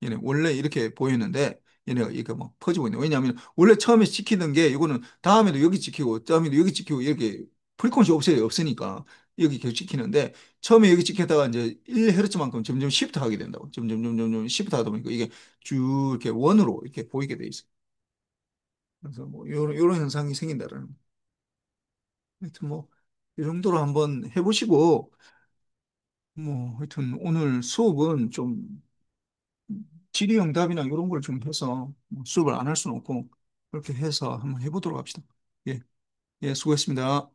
얘네 원래 이렇게 보였는데 얘네가 이게 막 퍼지고 있네. 왜냐하면 원래 처음에 찍히던 게 이거는 다음에도 여기 찍히고 다음에도 여기 찍히고 이렇게 프리퀀시 옵셋이 없으니까 여기 계속 찍히는데 처음에 여기 찍혔다가 이제 1Hz만큼 점점 시프트 하게 된다고. 점점 시프트 하다 보니까 이게 쭉 이렇게 원으로 이렇게 보이게 돼 있어. 그래서 뭐 요런 현상이 생긴다라는. 하여튼 뭐 이 정도로 한번 해보시고 뭐 하여튼 오늘 수업은 좀 질의응답이나 이런 걸 좀 해서 뭐 수업을 안 할 수는 없고 그렇게 해서 한번 해보도록 합시다. 예, 예, 수고했습니다.